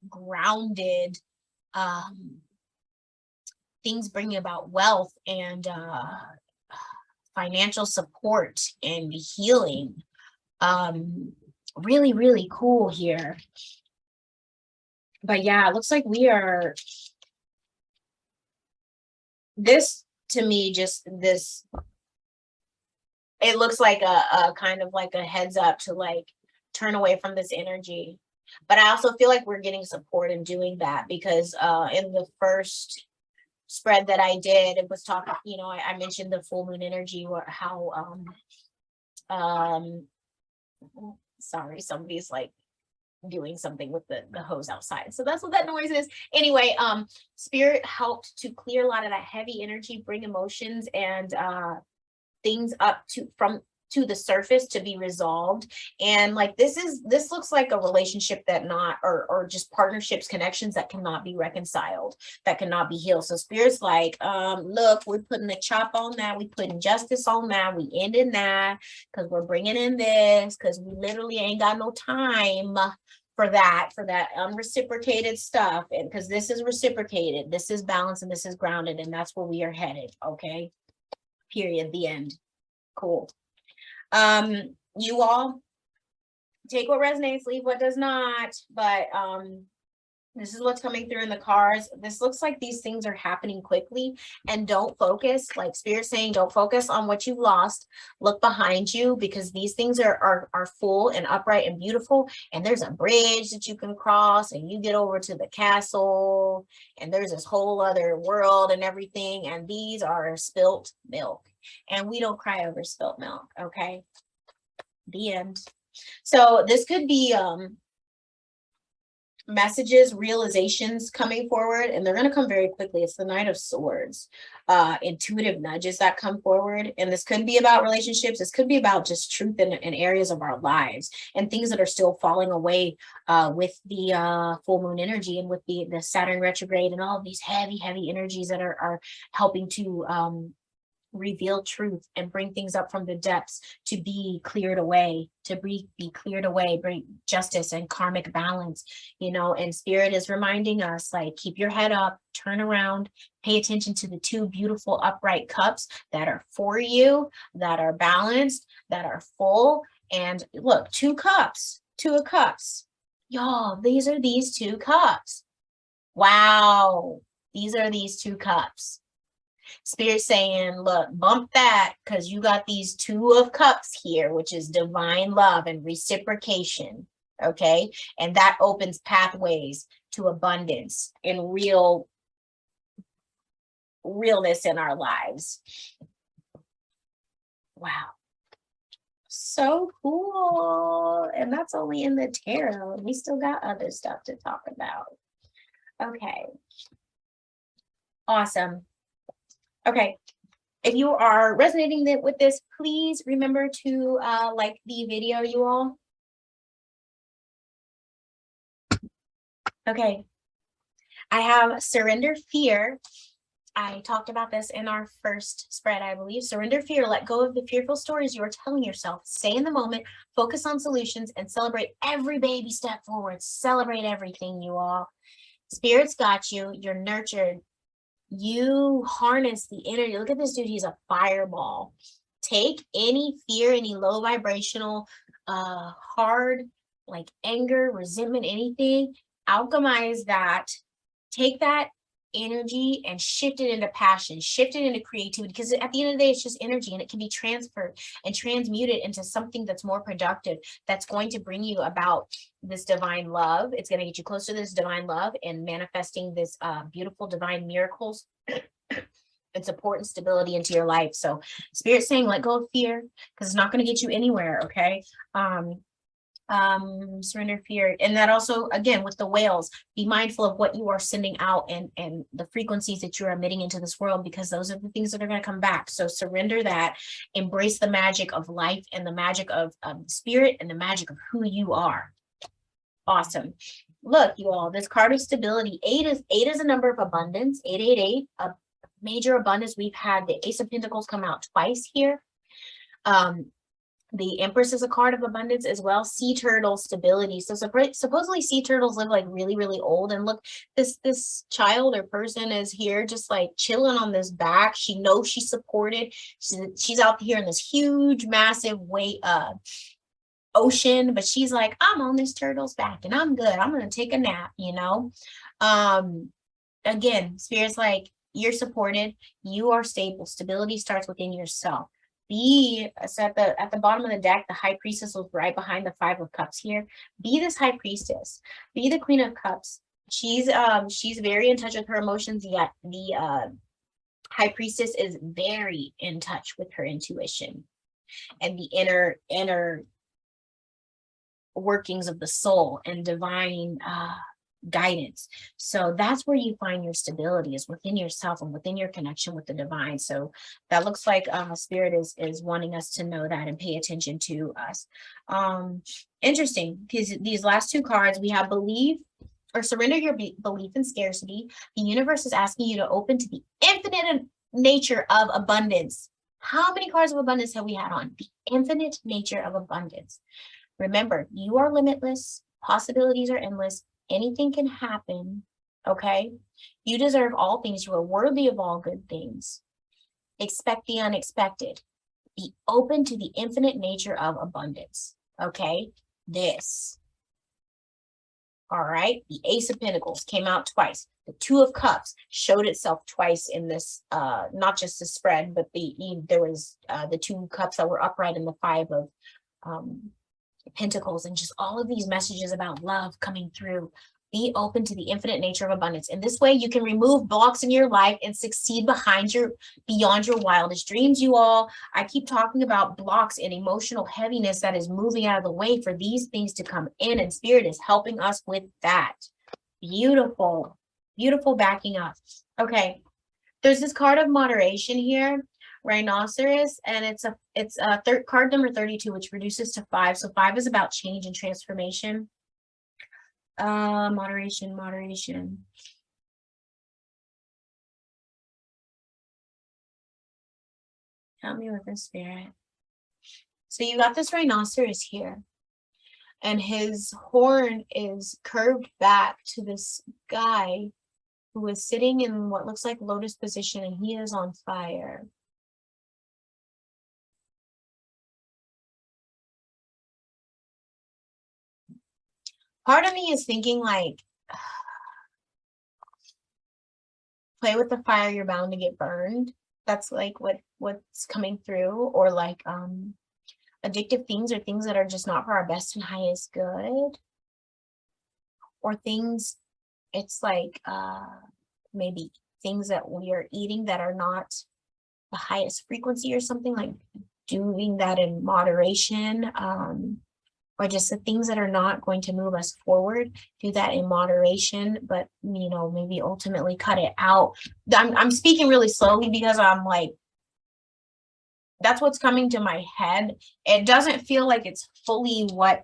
Speaker 1: grounded things bringing about wealth and financial support and healing. Really, really cool here. But yeah, it looks like we are, this to me, just this, it looks like a kind of like a heads up to like turn away from this energy. But I also feel like we're getting support in doing that, because in the first spread that I did, it was talking, you know, I mentioned the full moon energy, or how sorry, somebody's like doing something with the hose outside, so that's what that noise is. Anyway, spirit helped to clear a lot of that heavy energy, bring emotions and things up to the surface to be resolved. And like this looks like a relationship that not, or just partnerships, connections that cannot be reconciled, that cannot be healed. So spirit's like, look, we're putting a chop on that, we putting justice on that, we ending that, because we're bringing in this, because we literally ain't got no time for that unreciprocated stuff. And because this is reciprocated, this is balanced, and this is grounded, and that's where we are headed. Okay, period, the end. Cool. You all take what resonates, leave what does not. But this is what's coming through in the cards. This looks like these things are happening quickly, and don't focus, like spirit saying, don't focus on what you've lost. Look behind you, because these things are full and upright and beautiful, and there's a bridge that you can cross, and you get over to the castle, and there's this whole other world and everything, and these are spilt milk, and we don't cry over spilt milk. Okay, the end. So this could be messages, realizations coming forward, and they're going to come very quickly. It's the Knight of Swords, intuitive nudges that come forward. And this could be about relationships. This could be about just truth in areas of our lives, and things that are still falling away with the full moon energy, and with the Saturn retrograde, and all of these heavy energies that are helping to reveal truth and bring things up from the depths to be cleared away, be cleared away, bring justice and karmic balance, you know. And spirit is reminding us, like, keep your head up, turn around, pay attention to the two beautiful upright cups that are for you, that are balanced, that are full. And look, two of cups, y'all, these are these two cups. Wow, these are these two cups. Spirit saying, look, bump that, because you got these two of cups here, which is divine love and reciprocation. Okay, and that opens pathways to abundance and realness in our lives. Wow, so cool. And that's only in the tarot. We still got other stuff to talk about. Okay, awesome. Okay, if you are resonating with this, please remember to like the video, you all. Okay, I have Surrender Fear. I talked about this in our first spread, I believe. Surrender fear, let go of the fearful stories you are telling yourself. Stay in the moment, focus on solutions, and celebrate every baby step forward. Celebrate everything, you all. Spirit's got you. You're nurtured. You harness the energy. Look at this dude, he's a fireball. Take any fear, any low vibrational, hard, like anger, resentment, anything, alchemize that, take that energy and shift it into passion, shift it into creativity, because at the end of the day, it's just energy and it can be transferred and transmuted into something that's more productive, that's going to bring you about this divine love. It's going to get you closer to this divine love and manifesting this beautiful divine miracles and support and stability into your life. So Spirit's saying, let go of fear, because it's not going to get you anywhere. Okay. Surrender fear. And that also, again, with the whales, be mindful of what you are sending out and the frequencies that you're emitting into this world, because those are the things that are going to come back. So surrender that, embrace the magic of life and the magic of spirit and the magic of who you are. Awesome. Look, you all, this card of stability, eight is a number of abundance, 888, a major abundance. We've had the Ace of Pentacles come out twice here. The Empress is a card of abundance as well. Sea turtle stability. So supposedly sea turtles live like really, really old. And look, this child or person is here just like chilling on this back. She knows she's supported. She's out here in this huge, massive ocean, but she's like, I'm on this turtle's back and I'm good. I'm going to take a nap, you know? Again, Spirit's like, you're supported. You are stable. Stability starts within yourself. So at the bottom of the deck, the High Priestess was right behind the Five of Cups here. Be this High Priestess. Be the Queen of Cups. She's very in touch with her emotions, yet the High Priestess is very in touch with her intuition and the inner workings of the soul and divine guidance. So that's where you find your stability, is within yourself and within your connection with the divine. So that looks like Spirit is wanting us to know that and pay attention to us. Interesting, because these last two cards, we have believe or surrender your belief in scarcity. The universe is asking you to open to the infinite nature of abundance. How many cards of abundance have we had on? The infinite nature of abundance. Remember, you are limitless. Possibilities are endless. Anything can happen, okay? You deserve all things. You are worthy of all good things. Expect the unexpected. Be open to the infinite nature of abundance, okay? This. All right, the Ace of Pentacles came out twice. The Two of Cups showed itself twice in this, not just the spread, but there was the Two Cups that were upright in the Five of Pentacles, and just all of these messages about love coming through. Be open to the infinite nature of abundance. In this way, you can remove blocks in your life and succeed beyond your wildest dreams, you all. I keep talking about blocks and emotional heaviness that is moving out of the way for these things to come in, and Spirit is helping us with that. Beautiful, beautiful backing up. Okay, there's this card of moderation here. Rhinoceros, and it's card number 32, which reduces to 5. So 5 is about change and transformation. Moderation. Help me with this, Spirit. So you got this rhinoceros here, and his horn is curved back to this guy who is sitting in what looks like lotus position, and he is on fire. Part of me is thinking like, play with the fire, you're bound to get burned. That's like what's coming through. Or like addictive things, or things that are just not for our best and highest good. Or things, it's like maybe things that we are eating that are not the highest frequency or something, like doing that in moderation. Or just the things that are not going to move us forward, do that in moderation, but, you know, maybe ultimately cut it out. I'm speaking really slowly because I'm like, that's what's coming to my head. It doesn't feel like it's fully what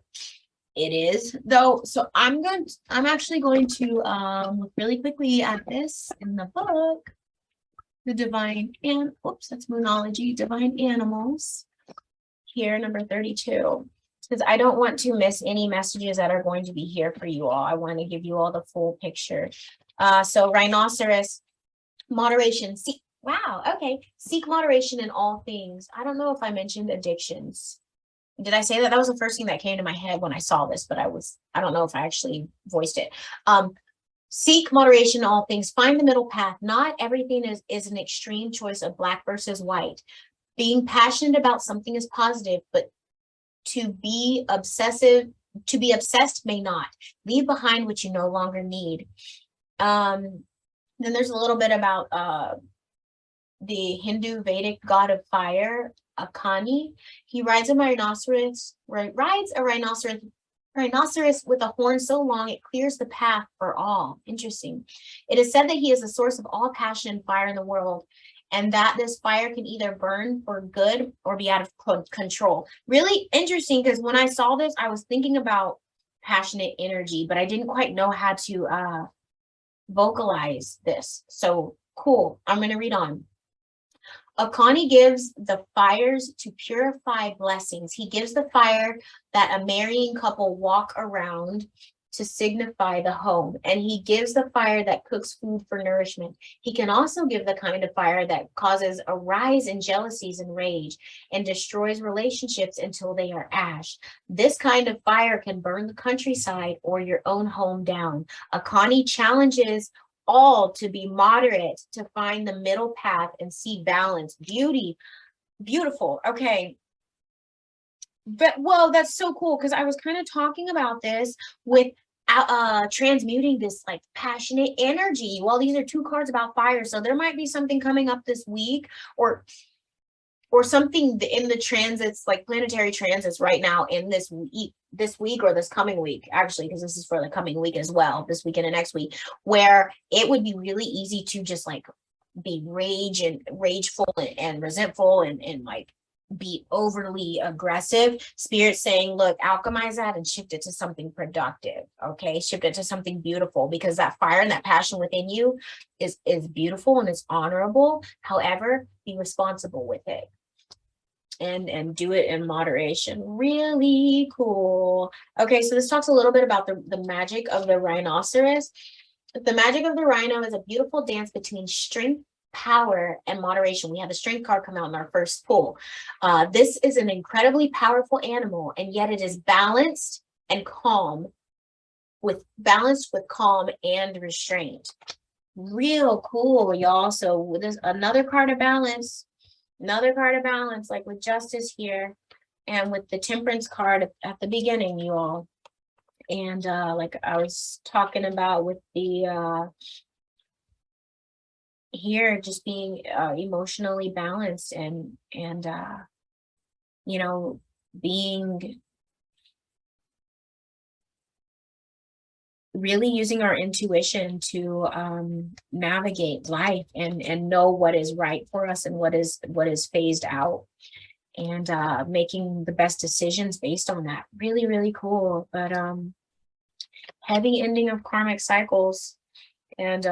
Speaker 1: it is though. So I'm actually going to look really quickly at this in the book, the divine, and whoops, that's Moonology, Divine Animals, here, number 32. Because I don't want to miss any messages that are going to be here for you all. I want to give you all the full picture. So rhinoceros, moderation. Wow, okay. Seek moderation in all things. I don't know if I mentioned addictions. Did I say that? That was the first thing that came to my head when I saw this, but I don't know if I actually voiced it. Seek moderation in all things. Find the middle path. Not everything is an extreme choice of black versus white. Being passionate about something is positive, but to be obsessed may not. Leave behind what you no longer need. Then there's a little bit about the Hindu Vedic god of fire, Akani. He rides a rhinoceros with a horn so long it clears the path for all. Interesting. It is said that he is the source of all passion and fire in the world, and that this fire can either burn for good or be out of control. Really interesting, because when I saw this, I was thinking about passionate energy, but I didn't quite know how to vocalize this. So cool. I'm going to read on. Akani gives the fires to purify blessings. He gives the fire that a marrying couple walk around to signify the home. And he gives the fire that cooks food for nourishment. He can also give the kind of fire that causes a rise in jealousies and rage and destroys relationships until they are ash. This kind of fire can burn the countryside or your own home down. Akani challenges all to be moderate, to find the middle path and see balance, beauty. Beautiful. Okay. But well, that's so cool, because I was kind of talking about this with transmuting this like passionate energy. Well, these are two cards about fire, so there might be something coming up this week, or something in the transits, like planetary transits right now in this week or this coming week, actually, because this is for the coming week as well, this weekend and next week, where it would be really easy to just like be rageful and resentful and like be overly aggressive. Spirit saying, look, alchemize that and shift it to something productive. Okay, shift it to something beautiful, because that fire and that passion within you is beautiful and it's honorable. However, be responsible with it and do it in moderation. Really cool. Okay, so this talks a little bit about the magic of the rhinoceros. The magic of the rhino is a beautiful dance between strength, power, and moderation. We had the strength card come out in our first pull. This is an incredibly powerful animal, and yet it is balanced and calm, with calm and restraint. Real cool, y'all. So there's another card of balance. Another card of balance, like with justice here, and with the temperance card at the beginning, you all. And like I was talking about with the here, just being emotionally balanced and you know, being really using our intuition to navigate life and know what is right for us and what is phased out, and making the best decisions based on that. Really, really cool. But heavy ending of karmic cycles and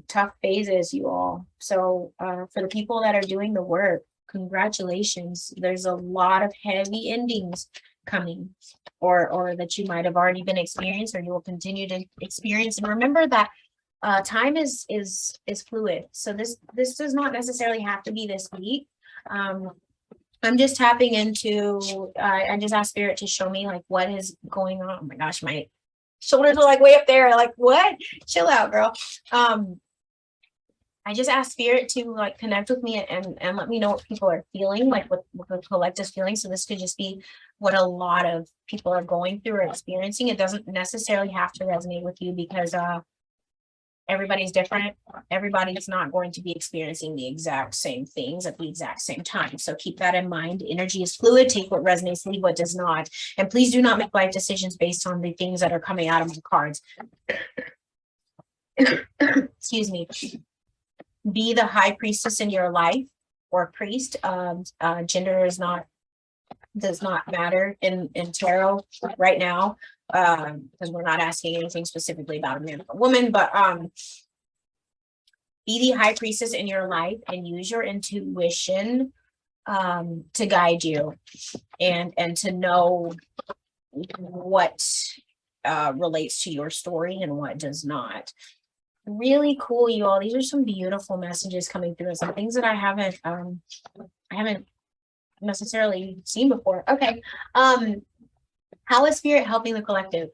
Speaker 1: tough phases, you all. So for the people that are doing the work, congratulations. There's a lot of heavy endings coming, or that you might have already been experienced, or you will continue to experience. And remember that time is fluid. So this does not necessarily have to be this week. I'm just tapping into, I just asked Spirit to show me like what is going on. Oh my gosh, my shoulders are like way up there. Like, what? Chill out, girl. I just asked Spirit to like connect with me and let me know what people are feeling, like what the collective feeling. So this could just be what a lot of people are going through or experiencing. It doesn't necessarily have to resonate with you, because everybody's different. Everybody's not going to be experiencing the exact same things at the exact same time. So keep that in mind. Energy is fluid. Take what resonates, leave what does not. And please do not make life decisions based on the things that are coming out of the cards. Excuse me. Be the high priestess in your life, or priest. Gender does not matter in tarot right now, because we're not asking anything specifically about a man or a woman. But be the high priestess in your life and use your intuition to guide you and to know what relates to your story and what does not. Really cool, you all. These are some beautiful messages coming through, and some things that I haven't necessarily seen before. Okay. How is Spirit helping the collective?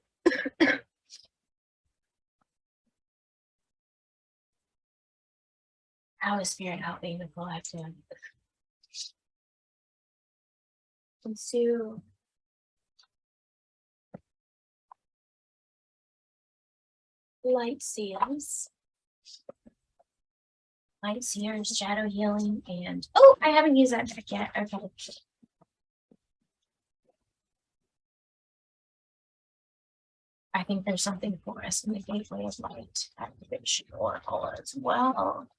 Speaker 1: How is spirit helping the collective? Let's do light seals. Light seers, shadow healing, and oh, I haven't used that deck yet. Okay. I think there's something for us in the Gateway of Light Activation Oracle as well.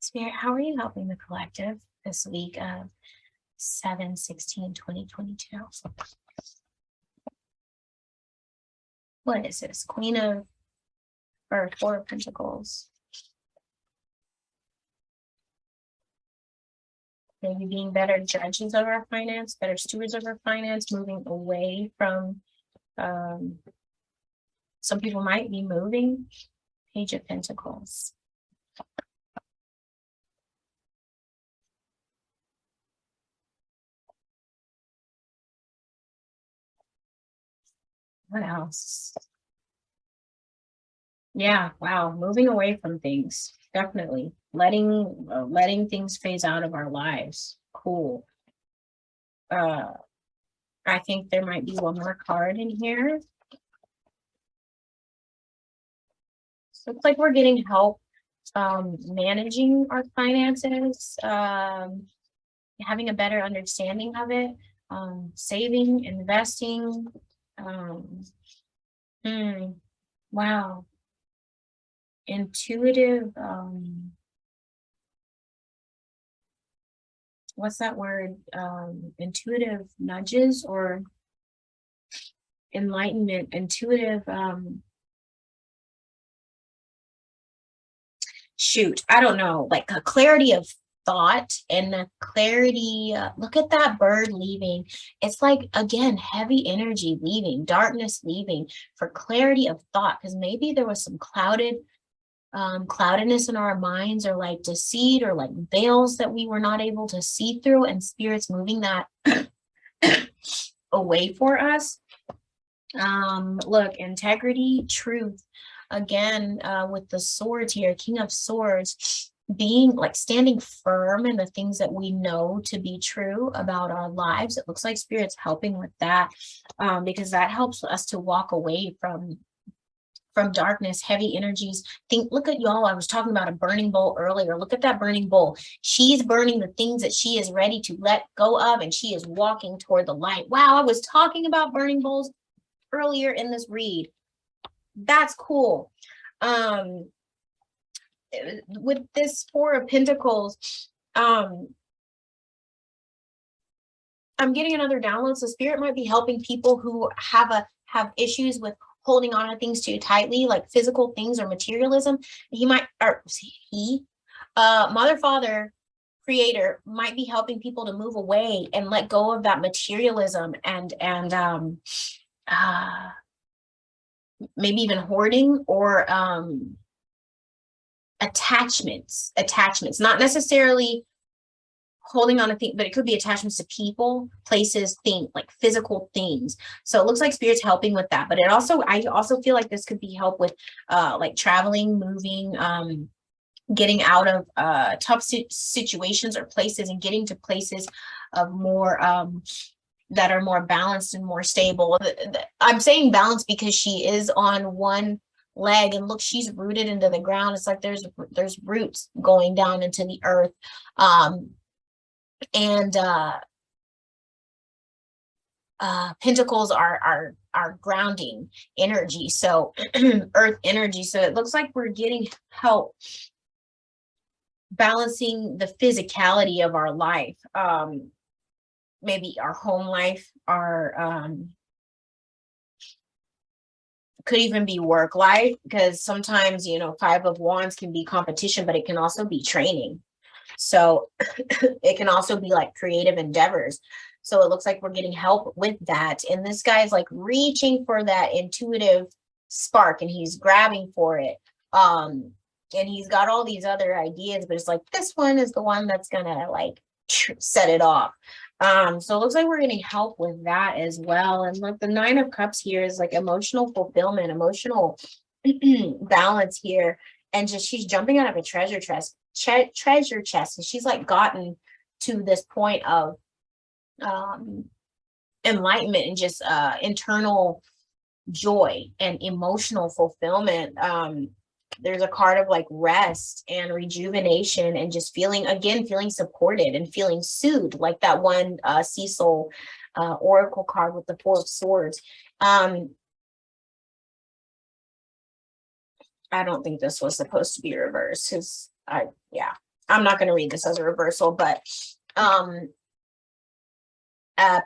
Speaker 1: Spirit, how are you helping the collective this week of 7/16/2022? What is this? Queen of, or Four of Pentacles. Maybe being better judges of our finance, better stewards of our finance, moving away from, some people might be moving. Page of Pentacles. What else? Yeah, wow, moving away from things, definitely. Letting things phase out of our lives. Cool. I think there might be one more card in here. So looks like we're getting help managing our finances, having a better understanding of it, saving, investing. Wow. Intuitive, what's that word? Intuitive nudges or enlightenment, intuitive, shoot, I don't know, like a clarity of thought and a clarity. Look at that bird leaving. It's like, again, heavy energy leaving, darkness leaving for clarity of thought, because maybe there was some cloudedness in our minds, or like deceit, or like veils that we were not able to see through, and spirits moving that away for us. Look, integrity, truth. Again, with the swords here, King of Swords, being like standing firm in the things that we know to be true about our lives. It looks like spirit's helping with that, because that helps us to walk away from darkness, heavy energies. Look at y'all. I was talking about a burning bowl earlier. Look at that burning bowl. She's burning the things that she is ready to let go of, and she is walking toward the light. Wow, I was talking about burning bowls earlier in this read. That's cool. With this Four of Pentacles, I'm getting another download. So spirit might be helping people who have issues with holding on to things too tightly, like physical things or materialism. Mother, Father, Creator might be helping people to move away and let go of that materialism and maybe even hoarding or attachments, not necessarily holding on to things, but it could be attachments to people, places, things, like physical things. So it looks like spirit's helping with that. But I also feel like this could be help with like traveling, moving, getting out of tough situations or places, and getting to places of more that are more balanced and more stable. I'm saying balanced because she is on one leg, and look, she's rooted into the ground. It's like there's roots going down into the earth. Pentacles are grounding energy, so earth energy. So it looks like we're getting help balancing the physicality of our life, maybe our home life, our could even be work life, because sometimes, Five of Wands can be competition, but it can also be training. So it can also be like creative endeavors. So it looks like we're getting help with that. And this guy's like reaching for that intuitive spark, and he's grabbing for it. And he's got all these other ideas, but it's like, this one is the one that's gonna like set it off. So it looks like we're getting help with that as well. And like the Nine of Cups here is like emotional fulfillment, emotional balance here. And just she's jumping out of a treasure chest. And she's like gotten to this point of enlightenment and just internal joy and emotional fulfillment. There's a card of like rest and rejuvenation and just feeling supported and feeling soothed, like that one Cecil oracle card with the Four of Swords. I don't think this was supposed to be reversed because I'm not going to read this as a reversal, but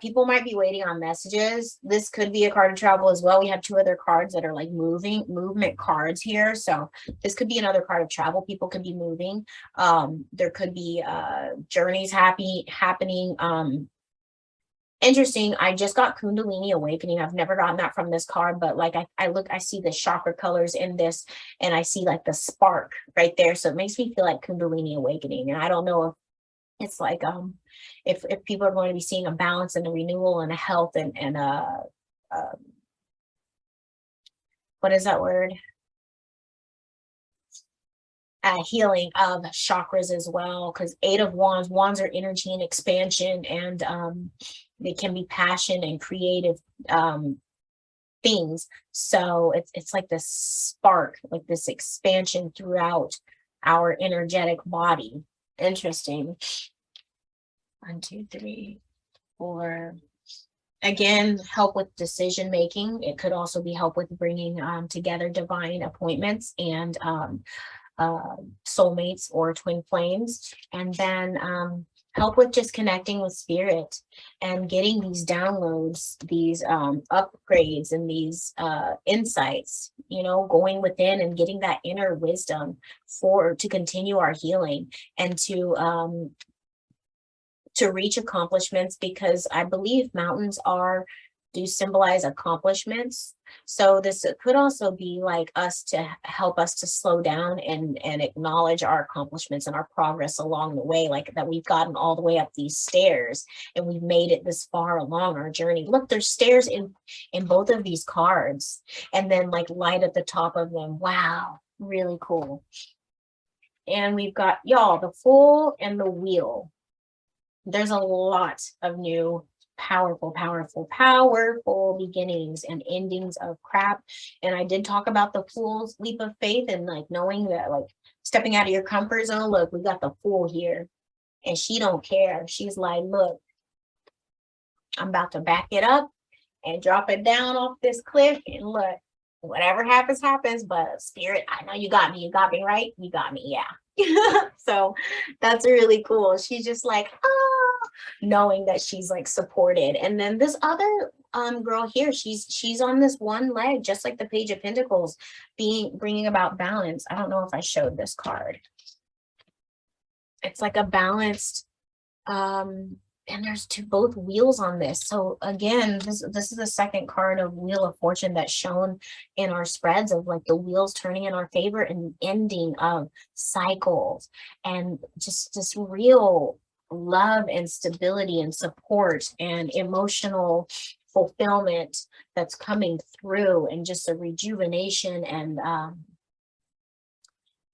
Speaker 1: people might be waiting on messages. This could be a card of travel as well. We have two other cards that are like movement cards here. So this could be another card of travel. People could be moving. There could be journeys happening. Interesting. I just got Kundalini Awakening. I've never gotten that from this card, but like I see the chakra colors in this and I see like the spark right there. So it makes me feel like Kundalini Awakening. And I don't know if it's like if people are going to be seeing a balance and a renewal and a health and what is that word? Healing of chakras as well, because Eight of Wands are energy and expansion, and they can be passion and creative things. So it's like this spark, like this expansion throughout our energetic body. Interesting. 1, 2, 3, 4. Again, help with decision making. It could also be help with bringing together divine appointments and soulmates or twin flames. And then help with just connecting with spirit and getting these downloads, these upgrades and these insights, going within and getting that inner wisdom to continue our healing and to reach accomplishments, because I believe mountains do symbolize accomplishments. So this could also be like us to help us to slow down and acknowledge our accomplishments and our progress along the way, like that we've gotten all the way up these stairs and we've made it this far along our journey. Look, there's stairs in both of these cards, and then like light at the top of them. Wow, really cool. And we've got y'all, the Fool and the Wheel. There's a lot of new powerful beginnings and endings of crap. And I did talk about the Fool's leap of faith and like knowing that, like stepping out of your comfort zone. Look, we got the Fool here and she don't care. She's like, look, I'm about to back it up and drop it down off this cliff, and look, whatever happens, but spirit, I know you got me, right? You got me, yeah. So that's really cool. She's just like, knowing that she's like supported. And then this other girl here, she's on this one leg, just like the Page of Pentacles, bringing about balance. I don't know if I showed this card. It's like a balanced and there's both wheels on this. So again, this is the second card of Wheel of Fortune that's shown in our spreads, of like the wheels turning in our favor and ending of cycles, and just this real love and stability and support and emotional fulfillment that's coming through, and just a rejuvenation and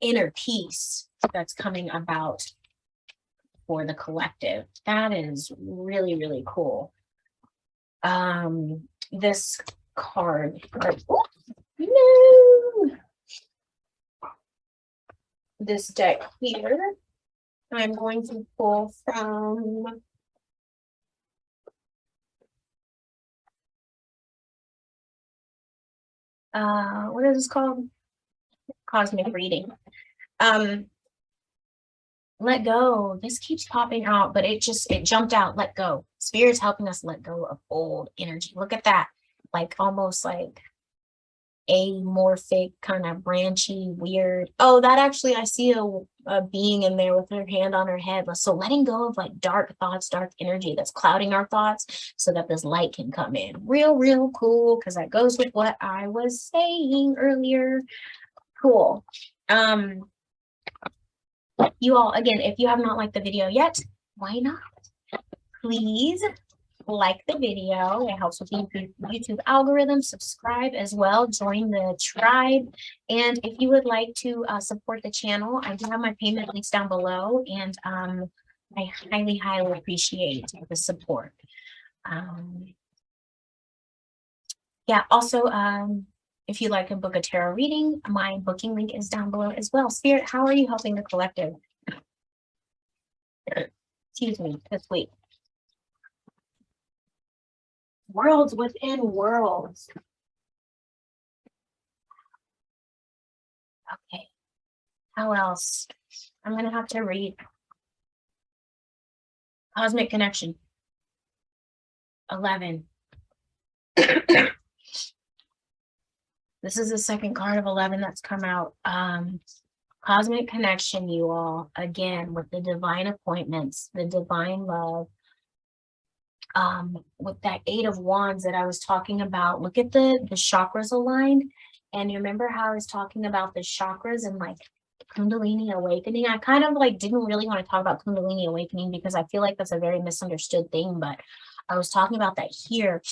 Speaker 1: inner peace that's coming about for the collective. That is really, really cool. This card, this deck here, I'm going to pull from what is this called? Cosmic reading. Let go. This keeps popping out, but it jumped out. Let go. Spirit's helping us let go of old energy. Look at that. Like almost like amorphic, kind of branchy, weird. Oh, that actually, I see a being in there with her hand on her head. So letting go of like dark thoughts, dark energy that's clouding our thoughts so that this light can come in. Real cool, because that goes with what I was saying earlier. Cool. You all, again, if you have not liked the video yet, why not? please like the video. It helps with the YouTube algorithm. Subscribe as well. Join the tribe. And if you would like to support the channel, I do have my payment links down below. And I highly, highly appreciate the support. Yeah, also, if you'd like to book a tarot reading, my booking link is down below as well. Spirit, how are you helping the collective? Excuse me, this week. Worlds within worlds. Okay. How else? I'm going to have to read Cosmic Connection. 11. This is the second card of 11 that's come out. Cosmic Connection, you all, again, with the divine appointments, the divine love. With that 8 of Wands that I was talking about, look at the chakras aligned. And you remember how I was talking about the chakras and like Kundalini awakening? I kind of like didn't really want to talk about Kundalini awakening because I feel like that's a very misunderstood thing, but I was talking about that here.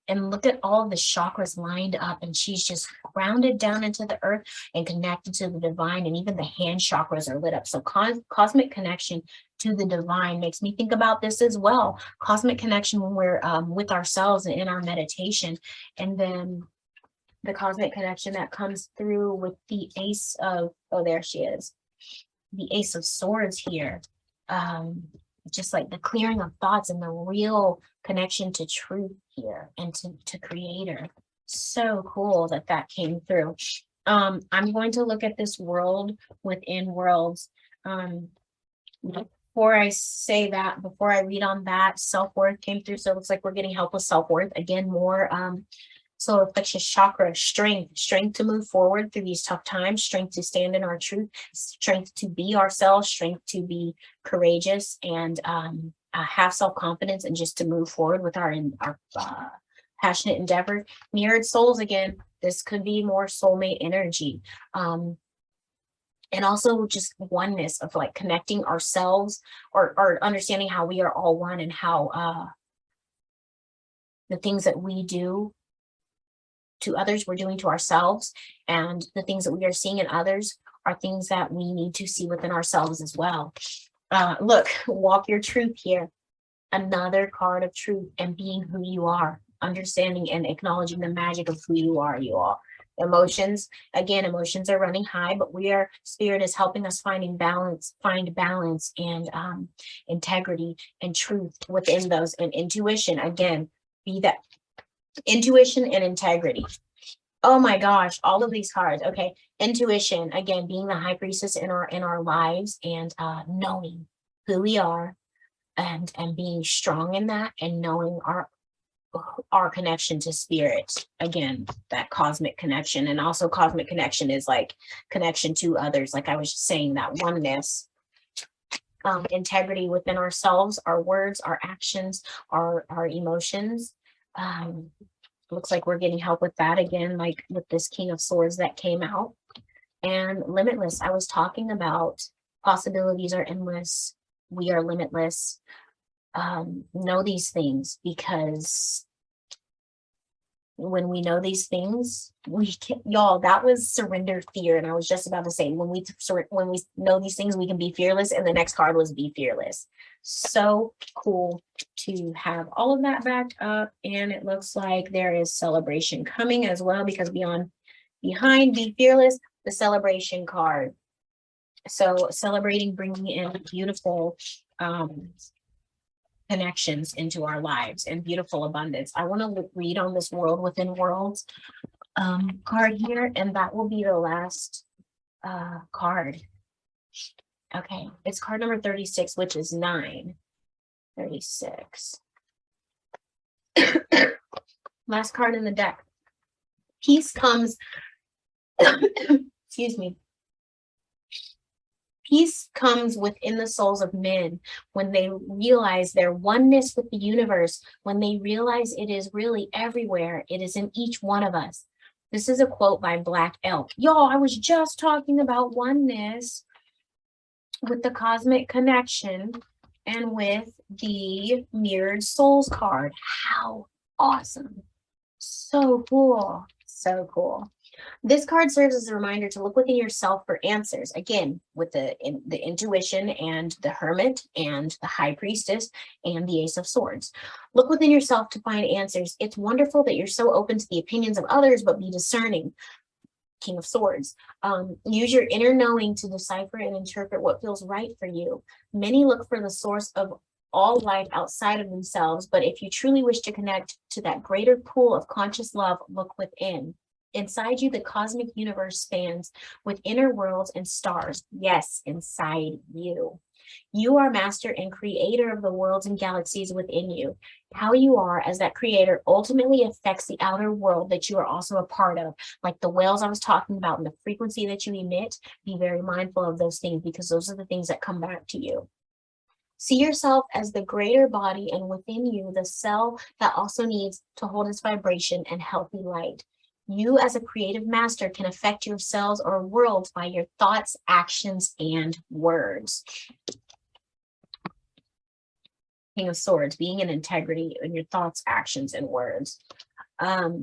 Speaker 1: And look at all of the chakras lined up, and she's just grounded down into the earth and connected to the divine, and even the hand chakras are lit up. So cosmic connection to the divine makes me think about this as well. Cosmic connection when we're with ourselves and in our meditation. And then the cosmic connection that comes through with the Ace of, oh, there she is, the Ace of Swords here. Just like the clearing of thoughts and the real connection to truth here and to creator. So cool that that came through. I'm going to look at this world within worlds. Before I say that, before I read on that, self-worth came through. So it looks like we're getting help with self-worth. Again, more solar plexus chakra, strength to move forward through these tough times, strength to stand in our truth, strength to be ourselves, strength to be courageous, and have self-confidence, and just to move forward with our passionate endeavor. Mirrored souls, again, this could be more soulmate energy. And also just oneness of like connecting ourselves or understanding how we are all one, and how the things that we do to others, we're doing to ourselves, and the things that we are seeing in others are things that we need to see within ourselves as well. Look, walk your truth here. Another card of truth and being who you are, understanding and acknowledging the magic of who you are, you all. Emotions, again, emotions are running high, but spirit is helping us find balance and integrity and truth within those. And intuition, again, be that intuition and integrity. Oh my gosh, all of these cards. Okay, intuition, again, being the high priestess in our lives, and knowing who we are, and being strong in that, and knowing our connection to spirit. Again, that cosmic connection. And also cosmic connection is like connection to others, like I was just saying, that oneness. Integrity within ourselves, our words, our actions, our emotions. Looks like we're getting help with that again, like with this King of Swords that came out. And limitless, I was talking about possibilities are endless, we are limitless. Know these things, because when we know these things, we can, y'all, that was surrender fear. And I was just about to say, when we know these things, we can be fearless. And the next card was be fearless. So cool to have all of that backed up. And it looks like there is celebration coming as well, because behind be fearless, the celebration card. So celebrating, bringing in beautiful connections into our lives and beautiful abundance. I want to read on this world within worlds card here, and that will be the last card. Okay, it's card number 36, which is 9. 36. Last card in the deck. Peace comes, excuse me. Peace comes within the souls of men when they realize their oneness with the universe, when they realize it is really everywhere. It is in each one of us. This is a quote by Black Elk. Y'all, I was just talking about oneness with the cosmic connection. and with the Mirrored Souls card. How awesome. So cool. So cool. This card serves as a reminder to look within yourself for answers. Again, with the intuition and the Hermit and the High Priestess and the Ace of Swords. Look within yourself to find answers. It's wonderful that you're so open to the opinions of others, but be discerning. King of Swords. Use your inner knowing to decipher and interpret what feels right for you. Many look for the source of all life outside of themselves, but if you truly wish to connect to that greater pool of conscious love, look within. Inside you, the cosmic universe spans with inner worlds and stars. Yes, inside you. You are master and creator of the worlds and galaxies within you. How you are as that creator ultimately affects the outer world that you are also a part of. Like the whales I was talking about and the frequency that you emit, be very mindful of those things because those are the things that come back to you. See yourself as the greater body and within you, the cell that also needs to hold its vibration and healthy light. You as a creative master can affect your cells or worlds by your thoughts, actions, and words. King of Swords, being in integrity in your thoughts, actions, and words. Where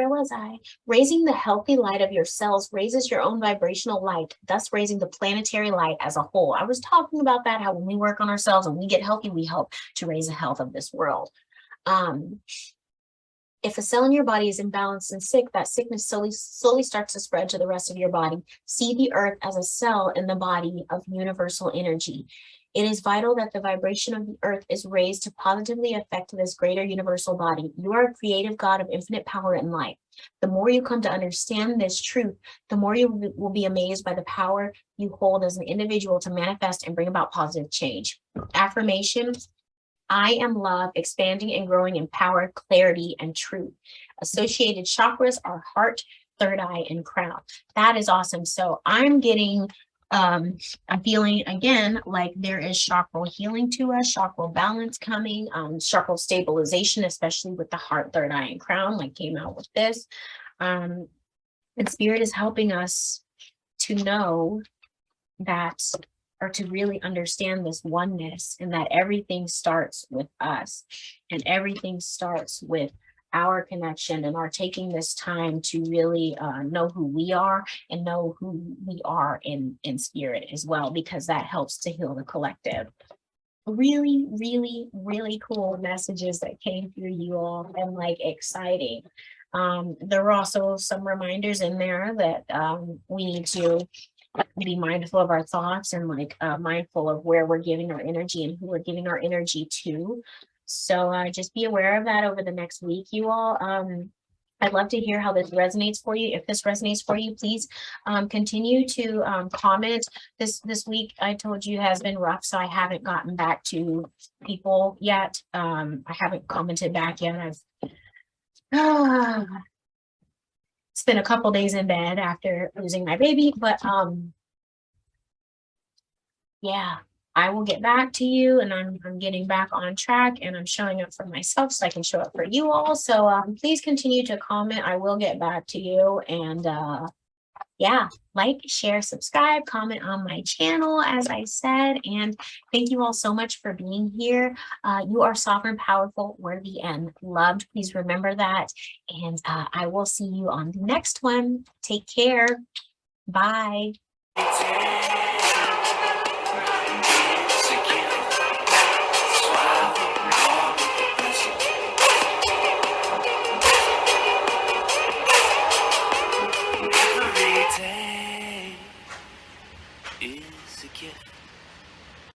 Speaker 1: was I? Raising the healthy light of your cells raises your own vibrational light, thus raising the planetary light as a whole. I was talking about that, how when we work on ourselves and we get healthy, we help to raise the health of this world. If a cell in your body is imbalanced and sick, that sickness slowly starts to spread to the rest of your body. See the earth as a cell in the body of universal energy. It is vital that the vibration of the earth is raised to positively affect this greater universal body. You are a creative God of infinite power and light. The more you come to understand this truth, the more you will be amazed by the power you hold as an individual to manifest and bring about positive change. Affirmation: I am love, expanding and growing in power, clarity, and truth. Associated chakras are heart, third eye, and crown. That is awesome. So I'm getting, I'm feeling again like there is chakral healing to us, chakral balance coming, chakral stabilization, especially with the heart, third eye, and crown, like came out with this. And Spirit is helping us to know that, or to really understand this oneness, and that everything starts with us and everything starts with our connection and our taking this time to really know who we are and know who we are in spirit as well, because that helps to heal the collective. Really, really, really cool messages that came through you all, and like exciting. There were also some reminders in there that we need to be mindful of our thoughts and like mindful of where we're giving our energy and who we're giving our energy to. So just be aware of that over the next week, you all. I'd love to hear how this resonates for you. If this resonates for you, please continue to comment. This week, I told you, has been rough, so I haven't gotten back to people yet. I haven't commented back yet. I've spent a couple days in bed after losing my baby, but yeah, I will get back to you, and I'm getting back on track, and I'm showing up for myself so I can show up for you all. So please continue to comment. I will get back to you, and yeah, like, share, subscribe, comment on my channel, as I said, and thank you all so much for being here. You are sovereign, powerful, worthy, and loved. Please remember that, and I will see you on the next one. Take care. Bye.
Speaker 2: Is a gift.